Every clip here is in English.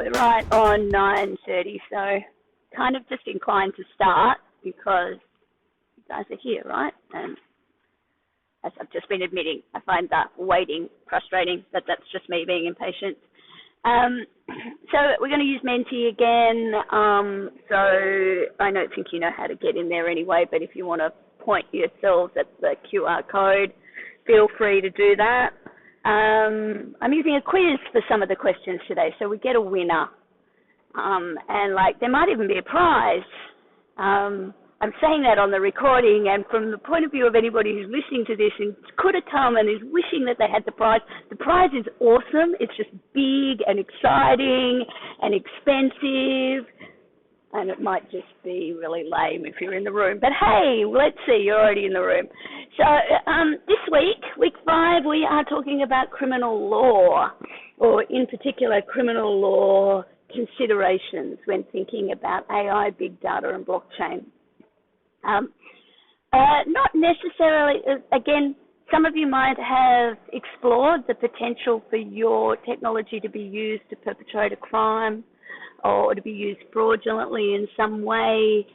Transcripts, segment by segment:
We're right on 9:30, so kind of just inclined to start because you guys are here, right? And as I've just been admitting, I find that waiting frustrating, but that's just me being impatient. So we're going to use Menti again. So I don't think you know how to get in there anyway, but if you want to point yourselves at the QR code, feel free to do that. I'm using a quiz for some of the questions today, so we get a winner. And there might even be a prize. I'm saying that on the recording, and from the point of view of anybody who's listening to this and could have come and is wishing that they had the prize is awesome. It's just big and exciting and expensive, and it might just be really lame if you're in the room. But hey, let's see, you're already in the room. So this week 5, we are talking about criminal law, or in particular criminal law considerations when thinking about AI, big data, and blockchain. Not necessarily, again, some of you might have explored the potential for your technology to be used to perpetrate a crime or to be used fraudulently in some way.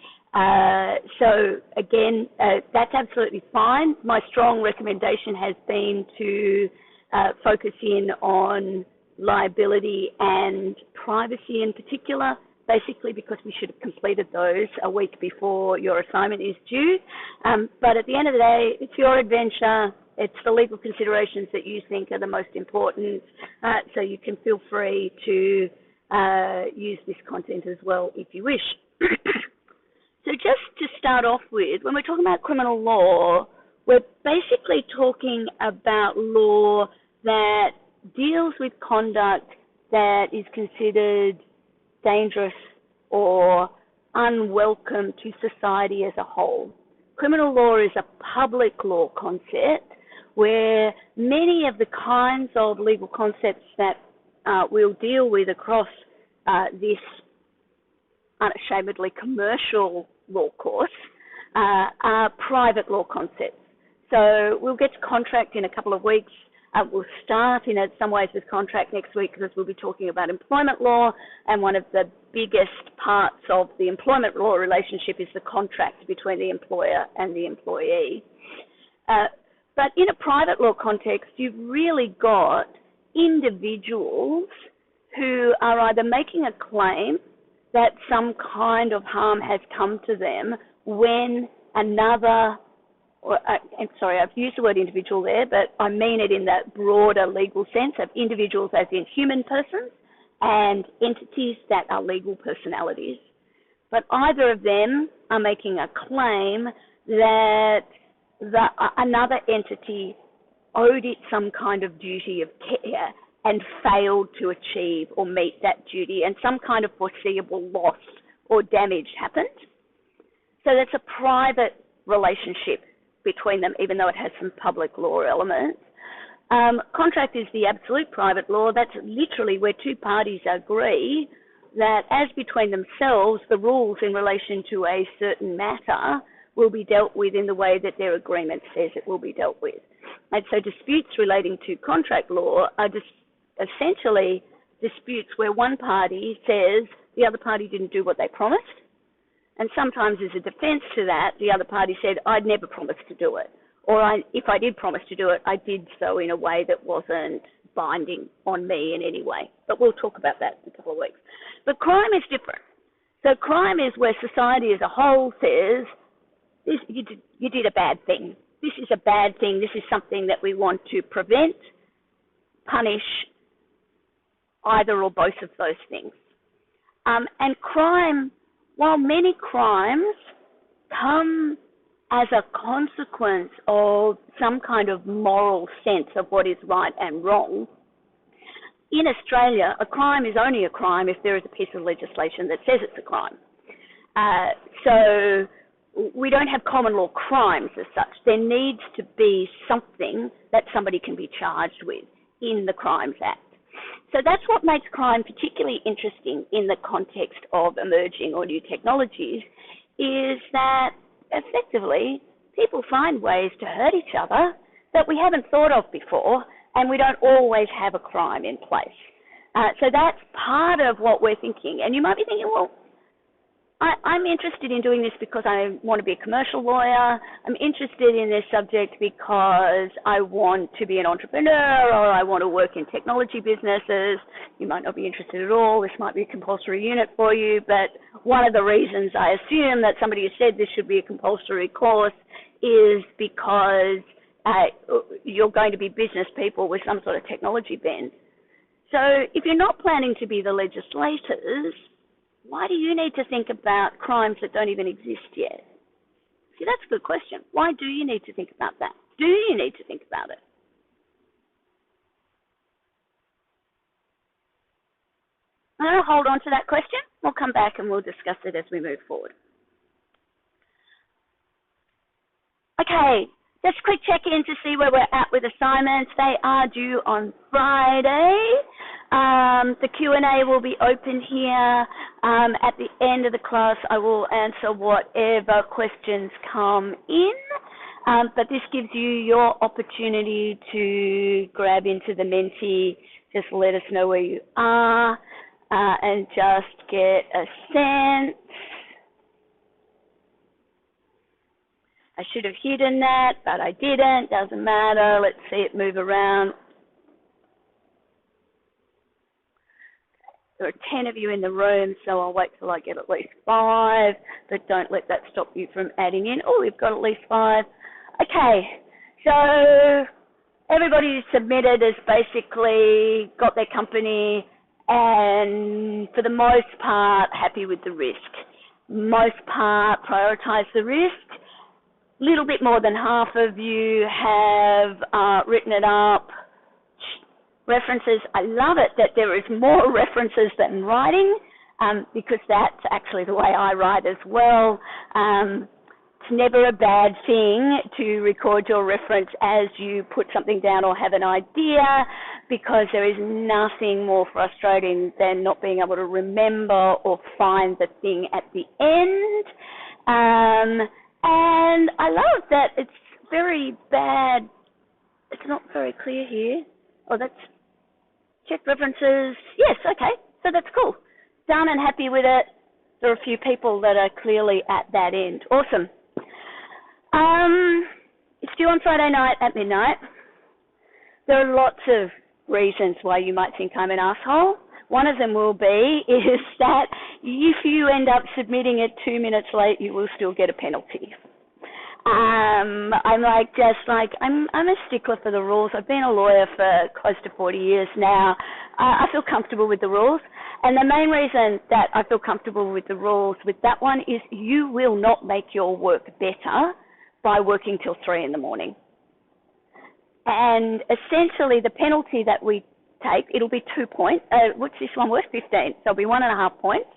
So again, that's absolutely fine. My strong recommendation has been to focus in on liability and privacy in particular, basically because we should have completed those a week before your assignment is due. But at the end of the day, it's your adventure. It's the legal considerations that you think are the most important. So you can feel free to use this content as well if you wish. So just to start off with, when we're talking about criminal law, we're basically talking about law that deals with conduct that is considered dangerous or unwelcome to society as a whole. Criminal law is a public law concept where many of the kinds of legal concepts that we'll deal with across this unashamedly commercial law course are private law concepts. So we'll get to contract in a couple of weeks. We'll start in some ways with contract next week because we'll be talking about employment law, and one of the biggest parts of the employment law relationship is the contract between the employer and the employee. But in a private law context, you've really got individuals who are either making a claim that some kind of harm has come to them when another, I'm sorry, I've used the word individual there, but I mean it in that broader legal sense of individuals as in human persons and entities that are legal personalities. But either of them are making a claim that another entity owed it some kind of duty of care and failed to achieve or meet that duty, and some kind of foreseeable loss or damage happened. So that's a private relationship between them, even though it has some public law elements. Contract is the absolute private law. That's literally where two parties agree that as between themselves, the rules in relation to a certain matter will be dealt with in the way that their agreement says it will be dealt with. And so disputes relating to contract law are essentially disputes where one party says the other party didn't do what they promised, and sometimes as a defense to that, the other party said, I'd never promised to do it, or if I did promise to do it, I did so in a way that wasn't binding on me in any way. But we'll talk about that in a couple of weeks. But crime is different. So crime is where society as a whole says, you did a bad thing. This is a bad thing. This is something that we want to prevent, punish, either or both of those things. And crime, while many crimes come as a consequence of some kind of moral sense of what is right and wrong, in Australia, a crime is only a crime if there is a piece of legislation that says it's a crime. So we don't have common law crimes as such. There needs to be something that somebody can be charged with in the Crimes Act. So that's what makes crime particularly interesting in the context of emerging or new technologies, is that effectively people find ways to hurt each other that we haven't thought of before, and we don't always have a crime in place. So that's part of what we're thinking. And you might be thinking, well, I'm interested in doing this because I want to be a commercial lawyer. I'm interested in this subject because I want to be an entrepreneur, or I want to work in technology businesses. You might not be interested at all. This might be a compulsory unit for you. But one of the reasons I assume that somebody has said this should be a compulsory course is because you're going to be business people with some sort of technology bent. So if you're not planning to be the legislators, why do you need to think about crimes that don't even exist yet? See, that's a good question. Why do you need to think about that? Do you need to think about it? I'm going to hold on to that question. We'll come back and we'll discuss it as we move forward. Okay, just a quick check-in to see where we're at with assignments. They are due on Friday. The Q&A will be open here. At the end of the class, I will answer whatever questions come in. But this gives you your opportunity to grab into the menti. Just let us know where you are and just get a sense. I should have hidden that, but I didn't. Doesn't matter. Let's see it move around. There are 10 of you in the room, so I'll wait till I get at least 5, but don't let that stop you from adding in. Oh, we've got at least 5. Okay, so everybody who submitted has basically got their company and, for the most part, happy with the risk. Most part, prioritize the risk. Little bit more than half of you have written it up. References, I love it that there is more references than writing, because that's actually the way I write as well. It's never a bad thing to record your reference as you put something down or have an idea, because there is nothing more frustrating than not being able to remember or find the thing at the end. And I love that it's very bad. It's not very clear here. Oh, that's check references. Yes, okay. So that's cool. Done and happy with it. There are a few people that are clearly at that end. Awesome. It's due on Friday night at midnight. There are lots of reasons why you might think I'm an asshole. One of them will be is that if you end up submitting it 2 minutes late, you will still get a penalty. I'm a stickler for the rules. I've been a lawyer for close to 40 years now. I feel comfortable with the rules. And the main reason that I feel comfortable with the rules with that one is you will not make your work better by working till 3 in the morning. And essentially the penalty that we take, it'll be 2 points. What's this one worth? 15. So it'll be 1.5 points.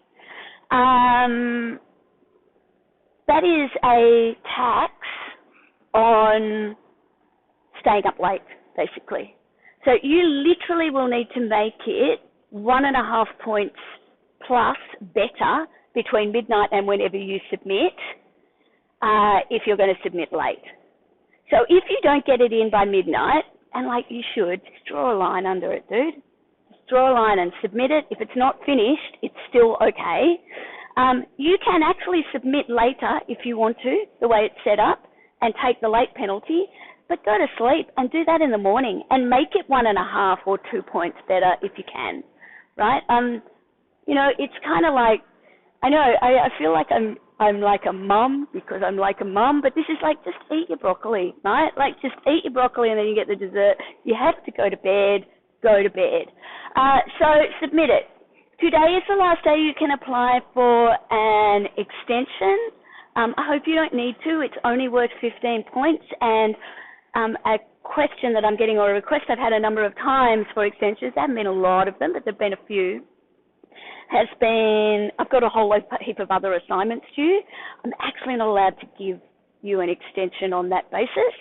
That is a tax on staying up late, basically. So you literally will need to make it 1.5 points plus better between midnight and whenever you submit, if you're going to submit late. So if you don't get it in by midnight, and like you should, just draw a line under it, dude. Just draw a line and submit it. If it's not finished, it's still okay. You can actually submit later if you want to, the way it's set up, and take the late penalty, but go to sleep and do that in the morning and make it 1.5 or 2 points better if you can, right? You know, it's kind of like, I know, I feel like I'm like a mum because I'm like a mum, but this is like, just eat your broccoli, right? Like, just eat your broccoli and then you get the dessert. You have to go to bed, go to bed. So submit it. Today is the last day you can apply for an extension. I hope you don't need to. It's only worth 15 points. And a question that I'm getting, or a request I've had a number of times for extensions, there haven't been a lot of them, but there have been a few, has been, I've got a whole heap of other assignments due. I'm actually not allowed to give you an extension on that basis.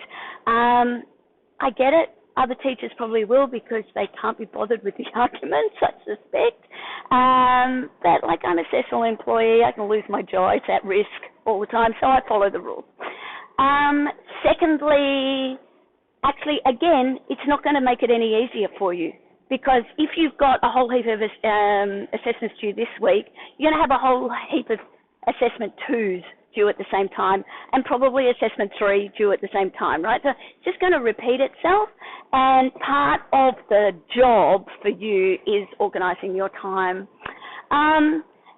I get it. Other teachers probably will because they can't be bothered with the arguments, I suspect. But like, I'm a cessful employee, I can lose my job, it's at risk all the time, so I follow the rules. Secondly, actually, again, it's not going to make it any easier for you. Because if you've got a whole heap of assessments due this week, you're going to have a whole heap of assessment 2s due at the same time, and probably assessment 3 due at the same time, right? So it's just going to repeat itself, and part of the job for you is organising your time.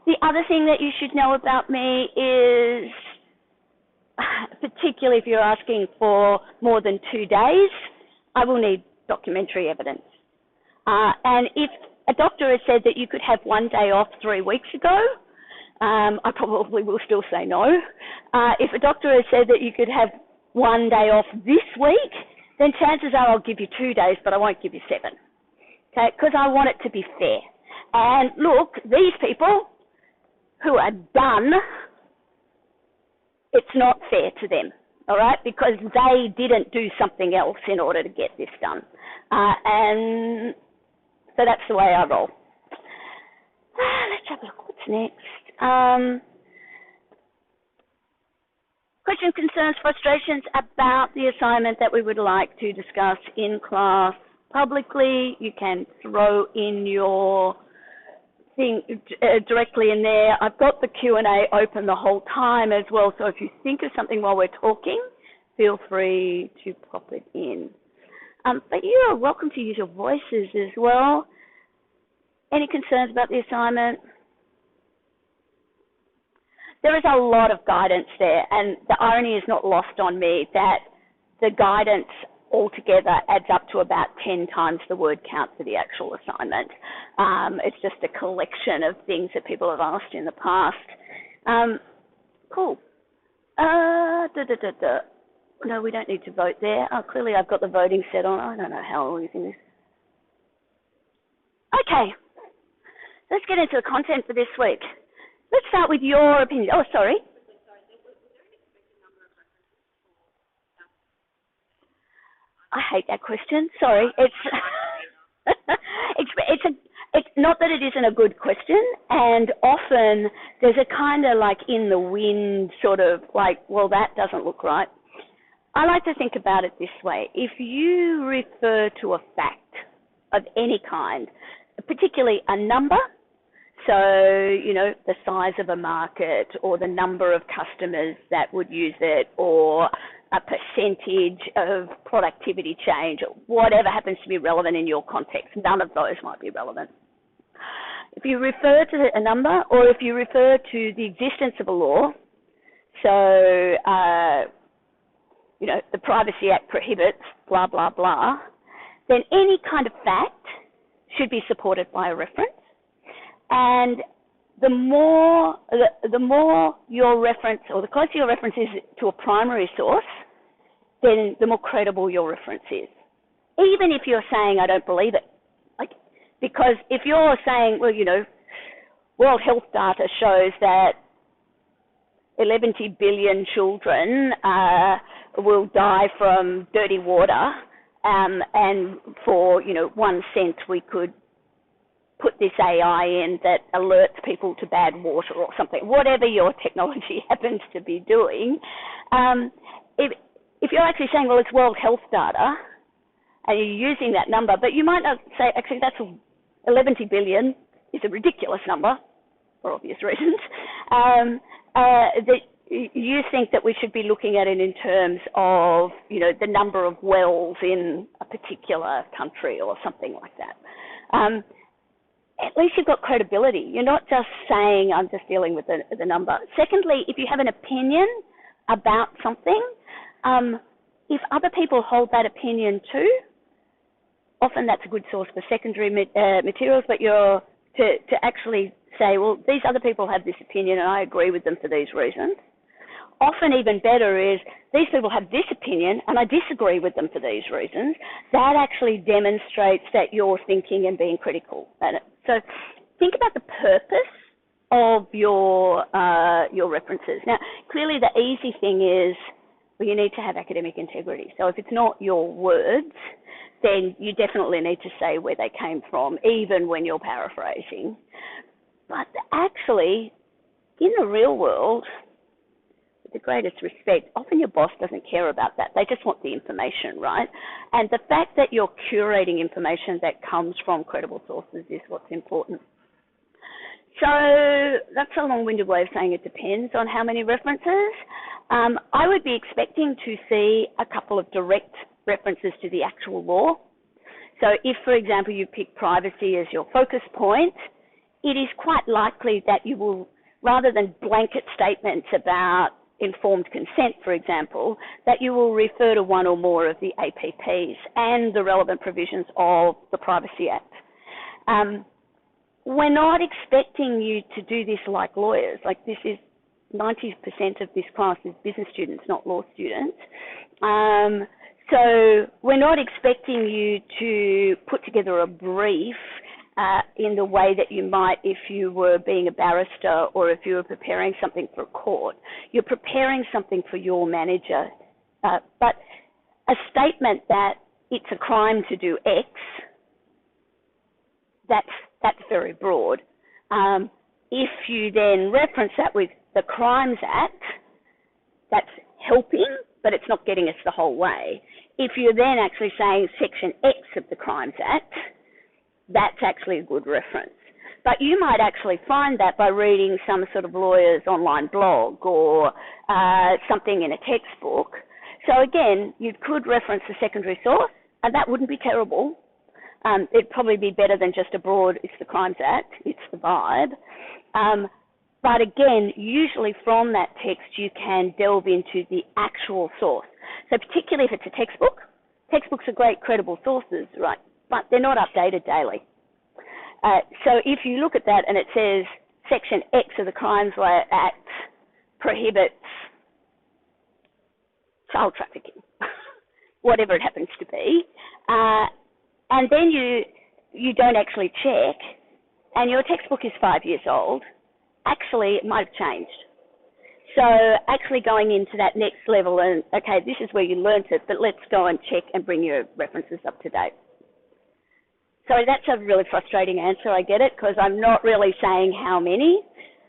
The other thing that you should know about me is, particularly if you're asking for more than 2 days, I will need documentary evidence. And if a doctor has said that you could have 1 day off 3 weeks ago, I probably will still say no. If a doctor has said that you could have 1 day off this week, then chances are I'll give you 2 days, but I won't give you 7. Okay, because I want it to be fair. And look, these people who are done, it's not fair to them, all right, because they didn't do something else in order to get this done. And so that's the way I roll. Let's have a look. What's next? Questions, concerns, frustrations about the assignment that we would like to discuss in class publicly. You can throw in your thing directly in there. I've got the Q&A open the whole time as well, so if you think of something while we're talking, feel free to pop it in. But you are welcome to use your voices as well. Any concerns about the assignment? There is a lot of guidance there, and the irony is not lost on me that the guidance altogether adds up to about 10 times the word count for the actual assignment. It's just a collection of things that people have asked in the past. Cool. No, we don't need to vote there. Oh, clearly I've got the voting set on. I don't know how I'm using this. Okay, let's get into the content for this week. Let's start with your opinion. Oh, sorry. I hate that question. Sorry. It's not that it isn't a good question, and often there's a kind of like in the wind sort of like, well, that doesn't look right. I like to think about it this way. If you refer to a fact of any kind, particularly a number, so, you know, the size of a market or the number of customers that would use it or a percentage of productivity change or whatever happens to be relevant in your context, none of those might be relevant. If you refer to a number or if you refer to the existence of a law, so, you know, the Privacy Act prohibits blah, blah, blah, then any kind of fact should be supported by a reference. And the more your reference, or the closer your reference is to a primary source, then the more credible your reference is. Even if you're saying, I don't believe it. Like, because if you're saying, well, you know, World Health data shows that 11 billion children will die from dirty water, and for, you know, 1 cent we could put this AI in that alerts people to bad water or something, whatever your technology happens to be doing. If you're actually saying, well, it's World Health data, and you're using that number, but you might not say, actually, that's 11 billion is a ridiculous number, for obvious reasons, that you think that we should be looking at it in terms of, you know, the number of wells in a particular country or something like that. At least you've got credibility. You're not just saying, I'm just dealing with the number. Secondly, if you have an opinion about something, if other people hold that opinion too, often that's a good source for secondary materials, but you're to actually say, well, these other people have this opinion and I agree with them for these reasons. Often even better is, these people have this opinion and I disagree with them for these reasons. That actually demonstrates that you're thinking and being critical at it. So think about the purpose of your references. Now, clearly the easy thing is, well, you need to have academic integrity. So if it's not your words, then you definitely need to say where they came from, even when you're paraphrasing. But actually, in the real world, the greatest respect, often your boss doesn't care about that. They just want the information, right? And the fact that you're curating information that comes from credible sources is what's important. So that's a long-winded way of saying it depends on how many references. I would be expecting to see a couple of direct references to the actual law. So if, for example, you pick privacy as your focus point, it is quite likely that you will, rather than blanket statements about informed consent, for example, that you will refer to one or more of the APPs and the relevant provisions of the Privacy Act. We're not expecting you to do this like lawyers. Like, this is 90% of this class is business students, not law students. So we're not expecting you to put together a brief in the way that you might if you were being a barrister or if you were preparing something for a court. You're preparing something for your manager. But a statement that it's a crime to do X, that's very broad. If you then reference that with the Crimes Act, that's helping, but it's not getting us the whole way. If you're then actually saying Section X of the Crimes Act, that's actually a good reference. But you might actually find that by reading some sort of lawyer's online blog or something in a textbook. So again, you could reference a secondary source, and that wouldn't be terrible. It'd probably be better than just a broad, it's the Crimes Act, it's the vibe. But again, usually from that text, you can delve into the actual source. So particularly if it's a textbook, textbooks are great credible sources, right? But they're not updated daily. So if you look at that and it says Section X of the Crimes Act prohibits child trafficking, whatever it happens to be, and then you don't actually check, and your textbook is 5 years old, actually it might have changed. So actually going into that next level and, okay, this is where you learnt it, but let's go and check and bring your references up to date. So that's a really frustrating answer, I get it, because I'm not really saying how many,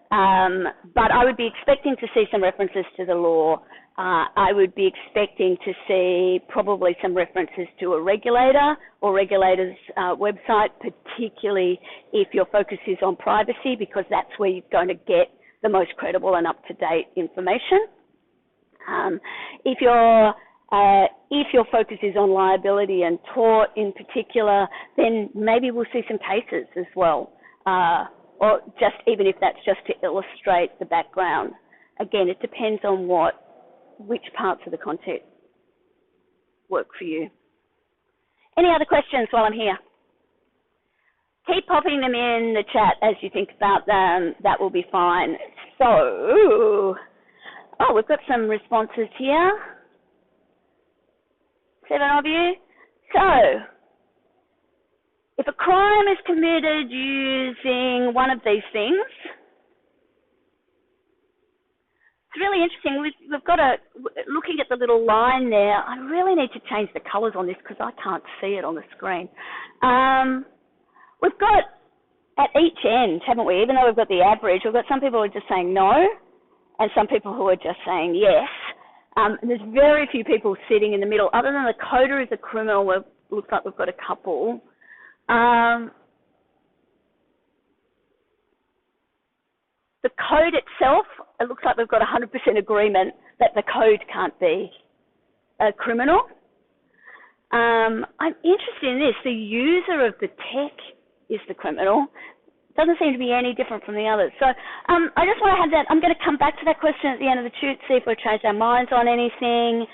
but I would be expecting to see some references to the law. I would be expecting to see probably some references to a regulator or regulator's website, particularly if your focus is on privacy, because that's where you're going to get the most credible and up-to-date information. If your focus is on liability and tort in particular, then maybe we'll see some cases as well, or just even if that's just to illustrate the background. Again, it depends on which parts of the content work for you. Any other questions while I'm here? Keep popping them in the chat as you think about them. That will be fine. So, we've got some responses here. 7 of you. So, if a crime is committed using one of these things, it's really interesting. We've got looking at the little line there, I really need to change the colours on this because I can't see it on the screen. We've got at each end, haven't we, even though we've got the average, we've got some people who are just saying no and some people who are just saying yes. There's very few people sitting in the middle. Other than the coder is a criminal, it looks like we've got a couple. The code itself, it looks like we've got 100% agreement that the code can't be a criminal. I'm interested in this. The user of the tech is the criminal. Doesn't seem to be any different from the others. So I just want to have that. I'm going to come back to that question at the end of the shoot, see if we've changed our minds on anything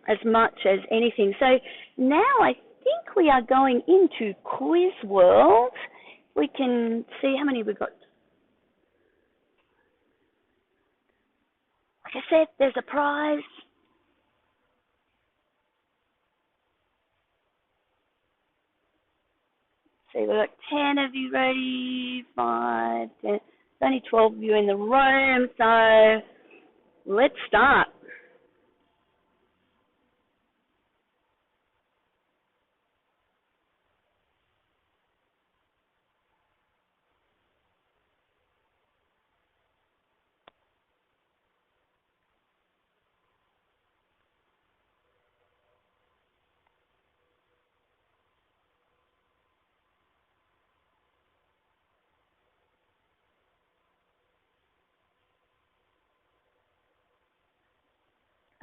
as much as anything. So now I think we are going into quiz world. We can see how many we've got. Like I said, there's a prize. See, we've got 10 of you ready, 5, 10. There's only 12 of you in the room, so let's start.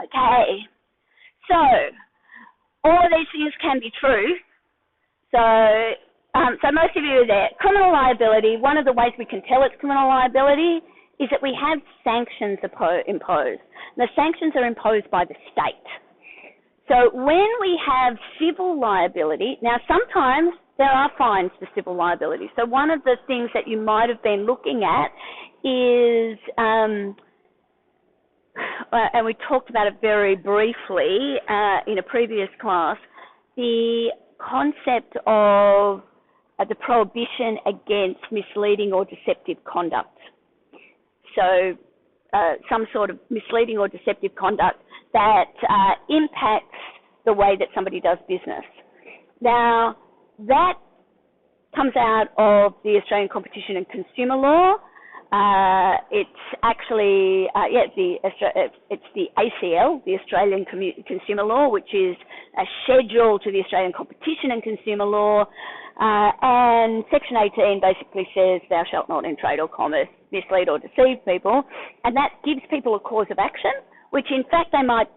Okay, so all of these things can be true. So most of you are there. Criminal liability, one of the ways we can tell it's criminal liability is that we have sanctions imposed. The sanctions are imposed by the state. So when we have civil liability, now sometimes there are fines for civil liability. So one of the things that you might have been looking at is, and we talked about it very briefly in a previous class, the concept of the prohibition against misleading or deceptive conduct. So some sort of misleading or deceptive conduct that impacts the way that somebody does business. Now, that comes out of the Australian Competition and Consumer Law. It's actually, it's the ACL, the Australian Consumer Law, which is a schedule to the Australian Competition and Consumer Law. And Section 18 basically says thou shalt not in trade or commerce mislead or deceive people. And that gives people a cause of action, which in fact they might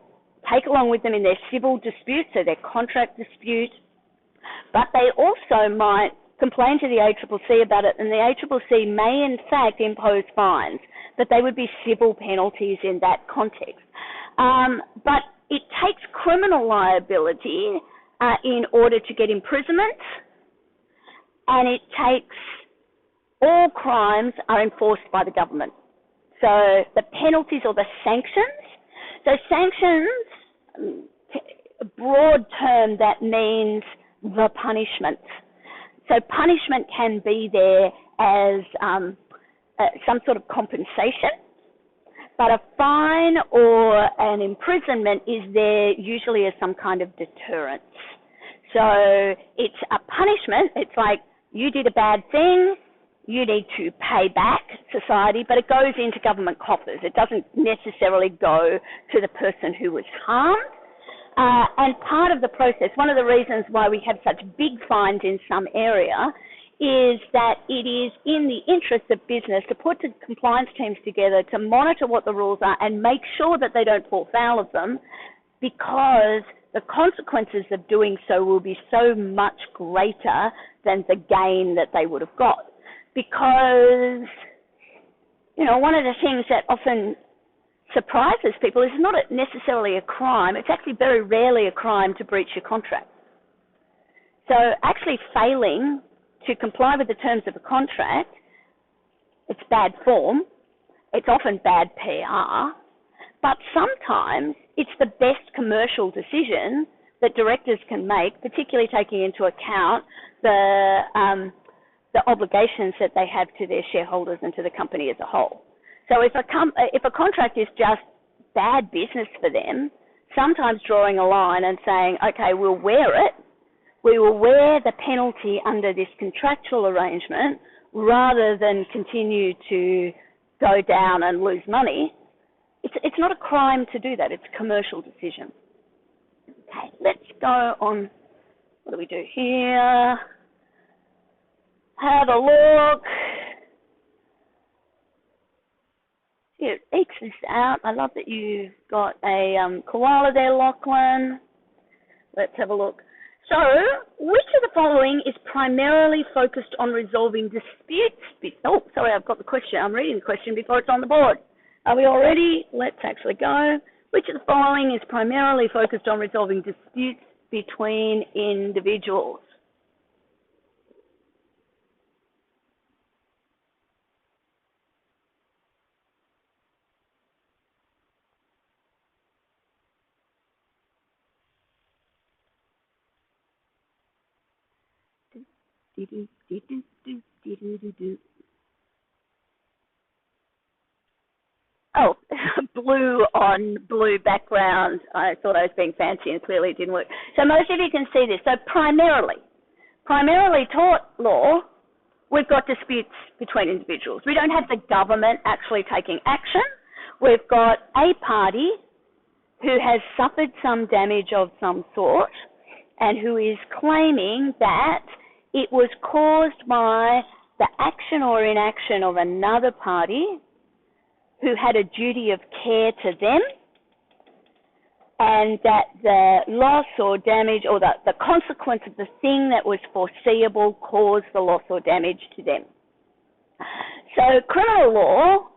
take along with them in their civil dispute, so their contract dispute. But they also might complain to the ACCC about it, and the ACCC may in fact impose fines, but they would be civil penalties in that context. But it takes criminal liability in order to get imprisonment, and it takes all crimes are enforced by the government. So the penalties or the sanctions, so sanctions, a broad term that means the punishment. So punishment can be there as some sort of compensation, but a fine or an imprisonment is there usually as some kind of deterrence. So it's a punishment. It's like you did a bad thing, you need to pay back society, but it goes into government coffers. It doesn't necessarily go to the person who was harmed. And part of the process, one of the reasons why we have such big fines in some area is that it is in the interest of business to put the compliance teams together to monitor what the rules are and make sure that they don't fall foul of them, because the consequences of doing so will be so much greater than the gain that they would have got. Because, one of the things that often surprises people is not necessarily a crime. It's actually very rarely a crime to breach your contract. So actually failing to comply with the terms of a contract, it's bad form. It's often bad PR. But sometimes it's the best commercial decision that directors can make, particularly taking into account the obligations that they have to their shareholders and to the company as a whole. So if a contract is just bad business for them, sometimes drawing a line and saying, okay, we'll wear it, we will wear the penalty under this contractual arrangement rather than continue to go down and lose money, it's not a crime to do that. It's a commercial decision. Okay, let's go on. What do we do here? Have a look. It ekes this out. I love that you've got a koala there, Lachlan. Let's have a look. So, which of the following is primarily focused on resolving disputes? Oh, sorry, I've got the question. I'm reading the question before it's on the board. Are we all ready? Let's actually go. Which of the following is primarily focused on resolving disputes between individuals? Oh, blue on blue background. I thought I was being fancy and clearly it didn't work. So most of you can see this. So primarily tort law, we've got disputes between individuals. We don't have the government actually taking action. We've got a party who has suffered some damage of some sort and who is claiming that it was caused by the action or inaction of another party who had a duty of care to them, and that the loss or damage or the consequence of the thing that was foreseeable caused the loss or damage to them. So criminal law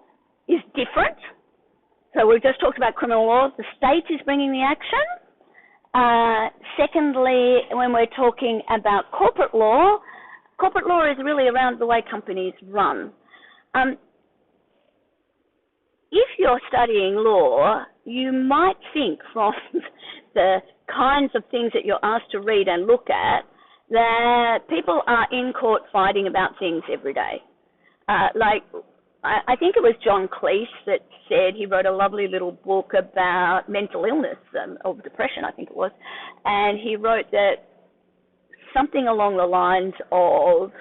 is different. So we've just talked about criminal law. The state is bringing the action. Secondly, when we're talking about corporate law is really around the way companies run. If you're studying law, you might think from the kinds of things that you're asked to read and look at that people are in court fighting about things every day. I think it was John Cleese that said, he wrote a lovely little book about mental illness, or depression, I think it was, and he wrote that something along the lines of,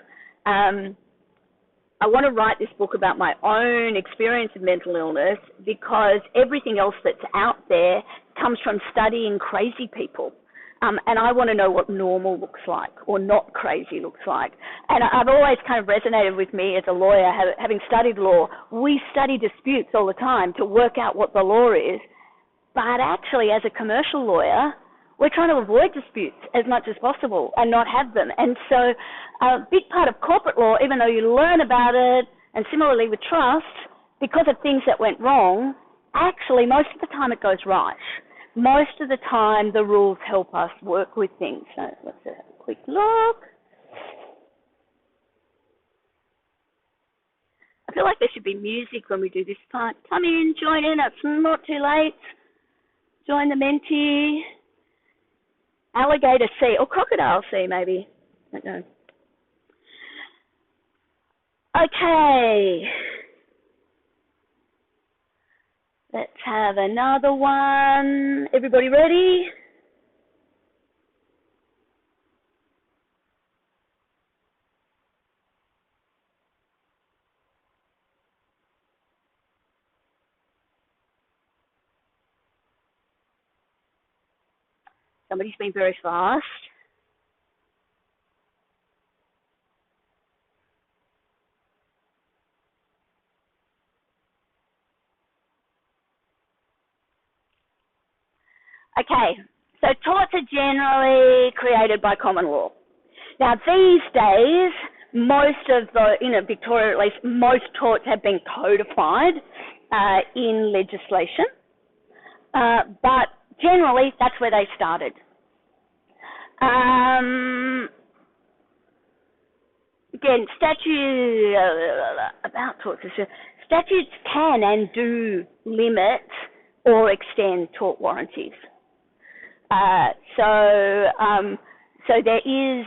I want to write this book about my own experience of mental illness because everything else that's out there comes from studying crazy people. And I want to know what normal looks like or not crazy looks like. And I've always kind of resonated with me as a lawyer, having studied law. We study disputes all the time to work out what the law is. But actually, as a commercial lawyer, we're trying to avoid disputes as much as possible and not have them. And so a big part of corporate law, even though you learn about it, and similarly with trust, because of things that went wrong, actually most of the time it goes right. Most of the time the rules help us work with things. So let's have a quick look. I feel like there should be music when we do this part. Come in, join in, it's not too late. Join the menti. Alligator C, or crocodile C maybe. I don't know. Okay. Let's have another one. Everybody ready? Somebody's been very fast. Okay, so torts are generally created by common law. Now these days, most of the, Victoria at least, most torts have been codified in legislation, but generally that's where they started. Again, about torts, statutes can and do limit or extend tort warranties. So there is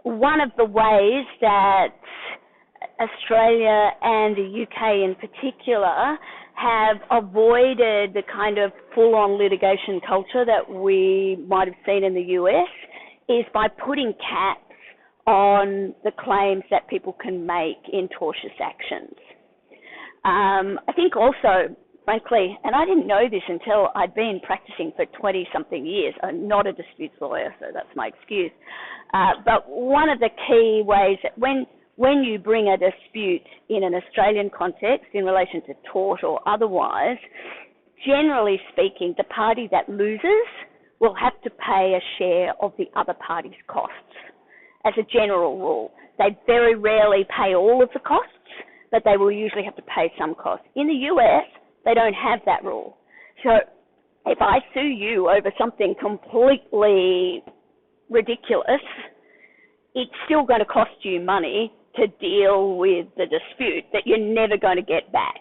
one of the ways that Australia and the UK in particular have avoided the kind of full-on litigation culture that we might have seen in the US is by putting caps on the claims that people can make in tortious actions. I think also, frankly, and I didn't know this until I'd been practicing for 20-something years. I'm not a disputes lawyer, so that's my excuse. But one of the key ways that when you bring a dispute in an Australian context in relation to tort or otherwise, generally speaking, the party that loses will have to pay a share of the other party's costs as a general rule. They very rarely pay all of the costs, but they will usually have to pay some costs. In the US, they don't have that rule. So if I sue you over something completely ridiculous, it's still going to cost you money to deal with the dispute that you're never going to get back.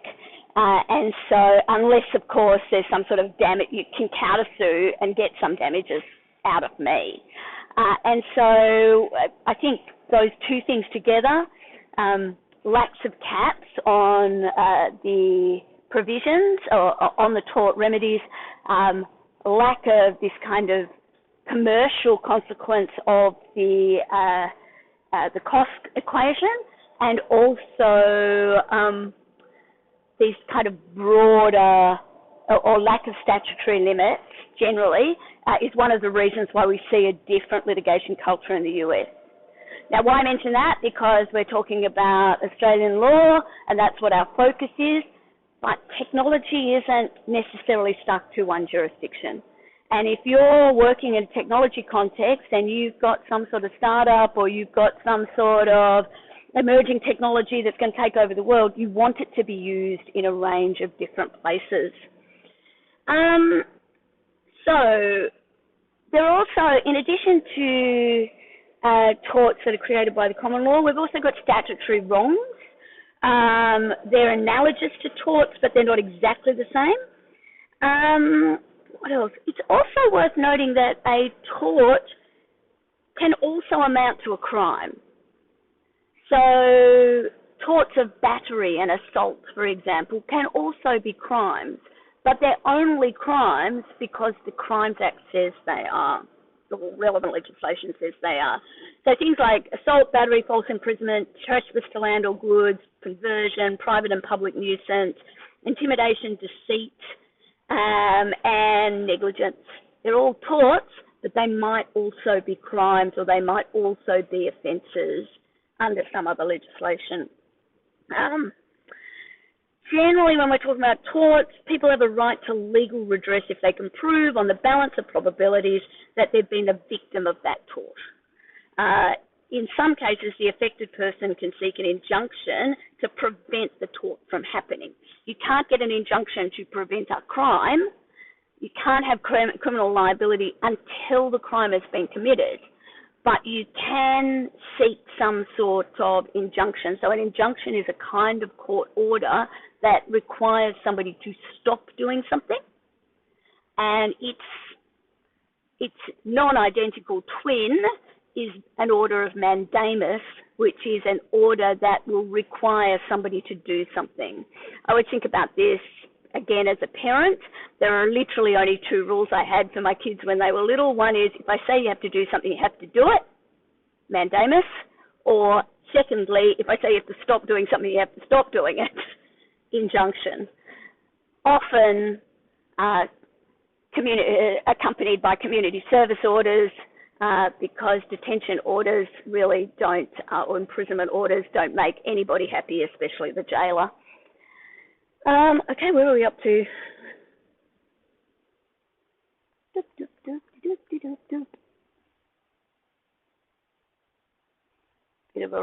And so unless, of course, there's some sort of damage, you can counter-sue and get some damages out of me. And so I think those two things together, lacks of caps on the provisions or on the tort remedies, lack of this kind of commercial consequence of the cost equation, and also these kind of broader or lack of statutory limits generally is one of the reasons why we see a different litigation culture in the US. Now, why mention that? Because we're talking about Australian law, and that's what our focus is. but technology isn't necessarily stuck to one jurisdiction. And if you're working in a technology context and you've got some sort of startup or you've got some sort of emerging technology that's going to take over the world, you want it to be used in a range of different places. So there are also, in addition to torts that are created by the common law, we've also got statutory wrongs. They're analogous to torts, but they're not exactly the same. What else? It's also worth noting that a tort can also amount to a crime. So torts of battery and assault, for example, can also be crimes, but they're only crimes because the Crimes Act says they are, or relevant legislation says they are. So things like assault, battery, false imprisonment, trespass to land or goods, conversion, private and public nuisance, intimidation, deceit, and negligence. They're all torts, but they might also be crimes or they might also be offences under some other legislation. Generally, when we're talking about torts, people have a right to legal redress if they can prove on the balance of probabilities that they've been a victim of that tort. In some cases, the affected person can seek an injunction to prevent the tort from happening. You can't get an injunction to prevent a crime. You can't have criminal liability until the crime has been committed, but you can seek some sort of injunction. So an injunction is a kind of court order that requires somebody to stop doing something, and its non-identical twin is an order of mandamus, which is an order that will require somebody to do something. I would think about this, again, as a parent. There are literally only two rules I had for my kids when they were little. One is, if I say you have to do something, you have to do it, mandamus. Or secondly, if I say you have to stop doing something, you have to stop doing it, injunction. Often accompanied by community service orders, because detention orders really don't, or imprisonment orders don't make anybody happy, especially the jailer. Okay, where are we up to? Bit of a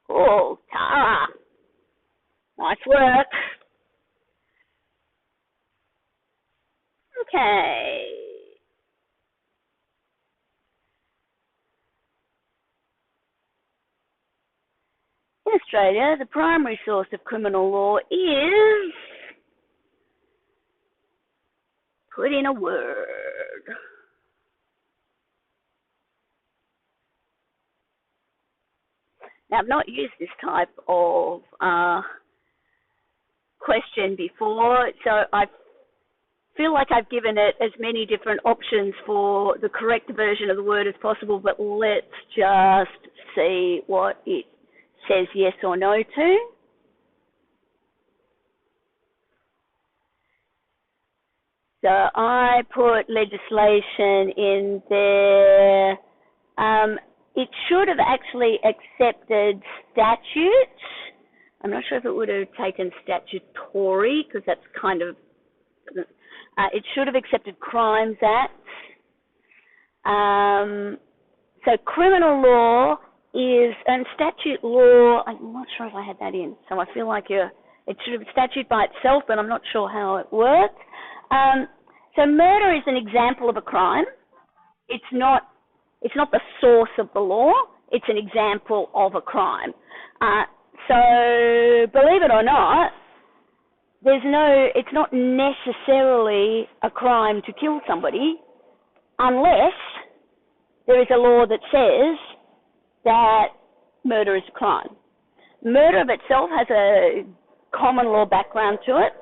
oh, Tara, nice work. Okay. In Australia, the primary source of criminal law is, put in a word. Now, I've not used this type of question before, so I feel like I've given it as many different options for the correct version of the word as possible, but let's just see what it says yes or no to. So I put legislation in there. It should have actually accepted statutes. I'm not sure if it would have taken statutory, because that's kind of, it should have accepted Crimes Act. So criminal law is, and statute law, I'm not sure if I had that in, so I feel like it should have statute by itself, but I'm not sure how it works. So murder is an example of a crime. It's not the source of the law. It's an example of a crime. So believe it or not, it's not necessarily a crime to kill somebody unless there is a law that says that murder is a crime. Murder of itself has a common law background to it.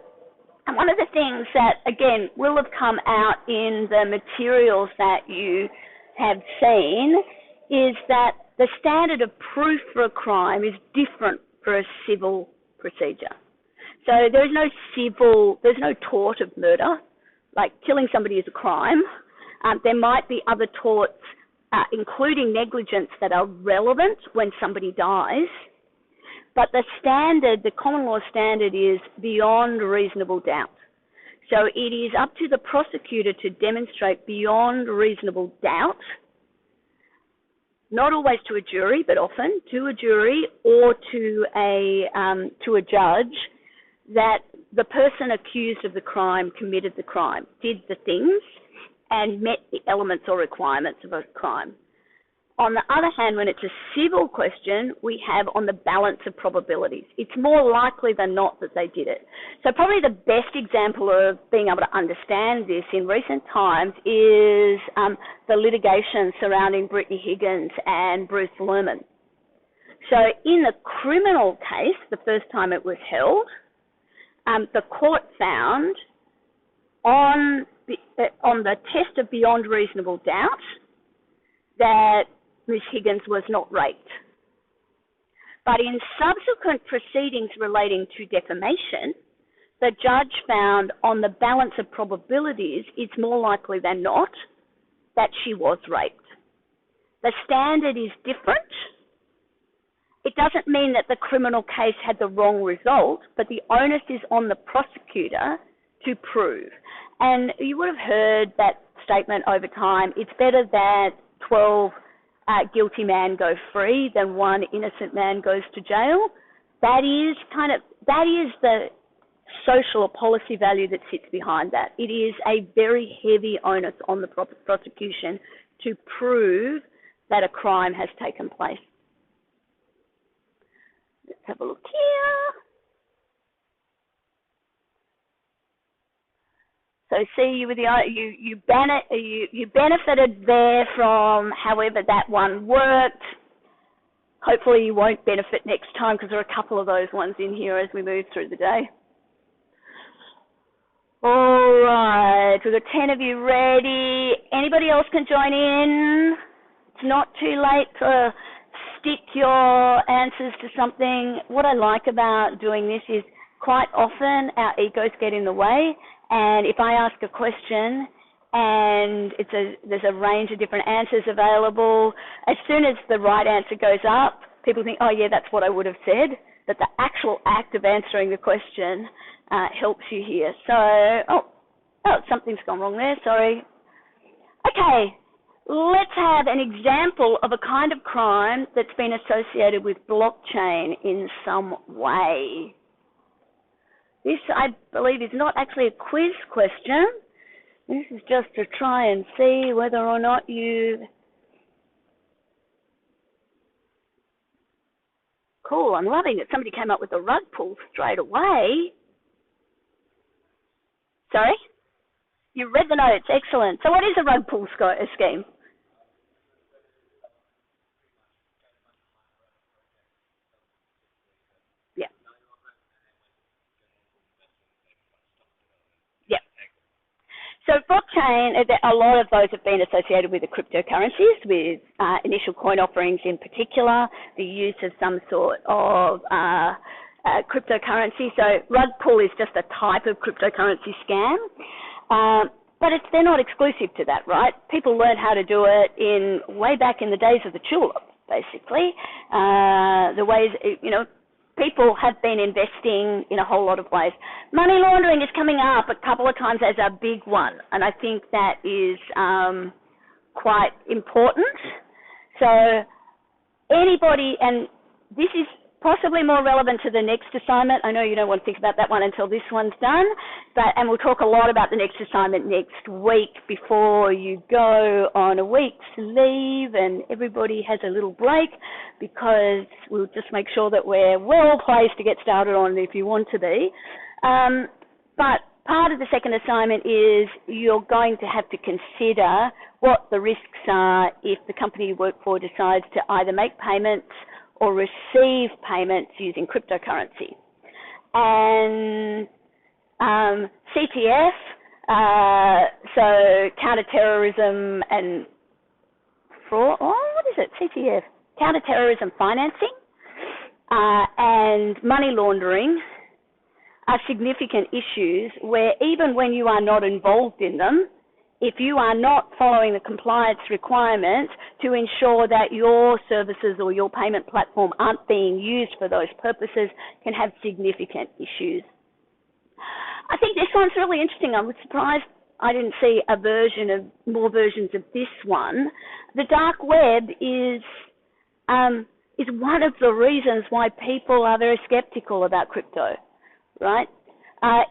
And one of the things that, again, will have come out in the materials that you have seen is that the standard of proof for a crime is different for a civil procedure. So there's no tort of murder, like killing somebody is a crime. There might be other torts, including negligence, that are relevant when somebody dies. But the standard, the common law standard, is beyond reasonable doubt. So it is up to the prosecutor to demonstrate beyond reasonable doubt, not always to a jury, but often to a jury or to a judge, that the person accused of the crime committed the crime, did the things, and met the elements or requirements of a crime. On the other hand, when it's a civil question, we have on the balance of probabilities. It's more likely than not that they did it. So probably the best example of being able to understand this in recent times is the litigation surrounding Brittany Higgins and Bruce Lerman. So in the criminal case, the first time it was held, the court found on the test of beyond reasonable doubt that Ms. Higgins was not raped. But in subsequent proceedings relating to defamation, the judge found on the balance of probabilities it's more likely than not that she was raped. The standard is different. It doesn't mean that the criminal case had the wrong result, but the onus is on the prosecutor to prove. And you would have heard that statement over time, it's better that 12 guilty man go free than one innocent man goes to jail. That is the social or policy value that sits behind that. It is a very heavy onus on the prosecution to prove that a crime has taken place. Let's have a look here. So see, you benefited there from however that one worked. Hopefully you won't benefit next time because there are a couple of those ones in here as we move through the day. All right, we've got 10 of you ready. Anybody else can join in. It's not too late to stick your answers to something. What I like about doing this is quite often our egos get in the way. And if I ask a question and there's a range of different answers available, as soon as the right answer goes up, people think, oh yeah, that's what I would have said. But the actual act of answering the question helps you here. So, something's gone wrong there, sorry. Okay, let's have an example of a kind of crime that's been associated with blockchain in some way. This, I believe, is not actually a quiz question. This is just to try and see whether or not you... Cool, I'm loving it. Somebody came up with a rug pull straight away. Sorry? You read the notes, excellent. So what is a rug pull scheme? So blockchain, a lot of those have been associated with the cryptocurrencies, with initial coin offerings in particular, the use of some sort of cryptocurrency. So rug pull is just a type of cryptocurrency scam, but they're not exclusive to that, right? People learned how to do it way back in the days of the tulip, basically. The ways, people have been investing in a whole lot of ways. Money laundering is coming up a couple of times as a big one, and I think that is quite important. So anybody, and this is possibly more relevant to the next assignment. I know you don't want to think about that one until this one's done, and we'll talk a lot about the next assignment next week before you go on a week's leave and everybody has a little break, because we'll just make sure that we're well placed to get started on it if you want to be. But part of the second assignment is you're going to have to consider what the risks are if the company you work for decides to either make payments or receive payments using cryptocurrency. And CTF, so counterterrorism and fraud, what is it, CTF? Counterterrorism financing and money laundering are significant issues where even when you are not involved in them, if you are not following the compliance requirements to ensure that your services or your payment platform aren't being used for those purposes, can have significant issues. I think this one's really interesting. I was surprised I didn't see more versions of this one. The dark web is one of the reasons why people are very skeptical about crypto, right?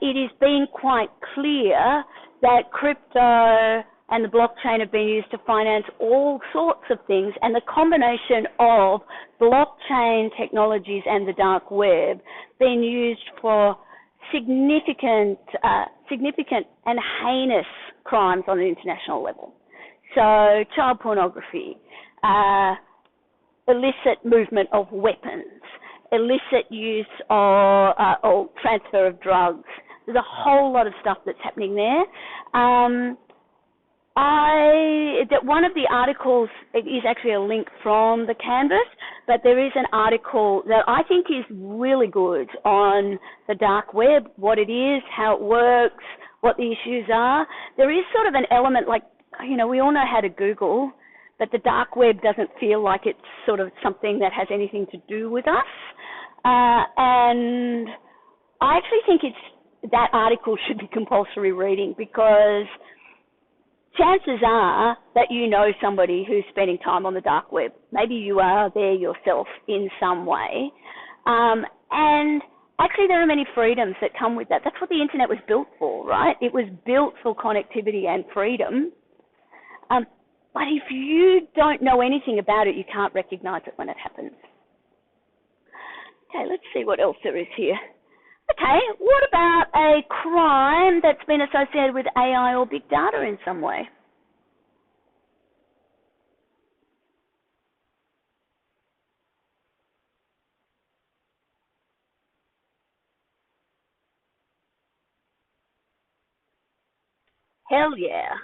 It is being quite clear that crypto and the blockchain have been used to finance all sorts of things, and the combination of blockchain technologies and the dark web being used for significant and heinous crimes on an international level. So child pornography, illicit movement of weapons, illicit use or transfer of drugs. There's a whole lot of stuff that's happening there. That one of the articles is actually a link from the Canvas, but there is an article that I think is really good on the dark web, what it is, how it works, what the issues are. There is sort of an element like, we all know how to Google, but the dark web doesn't feel like it's sort of something that has anything to do with us. And I actually think that article should be compulsory reading, because chances are that you know somebody who's spending time on the dark web. Maybe you are there yourself in some way. And actually there are many freedoms that come with that. That's what the internet was built for, right? It was built for connectivity and freedom. But if you don't know anything about it, you can't recognize it when it happens. Okay, let's see what else there is here. Okay, what about a crime that's been associated with AI or big data in some way? Hell yeah.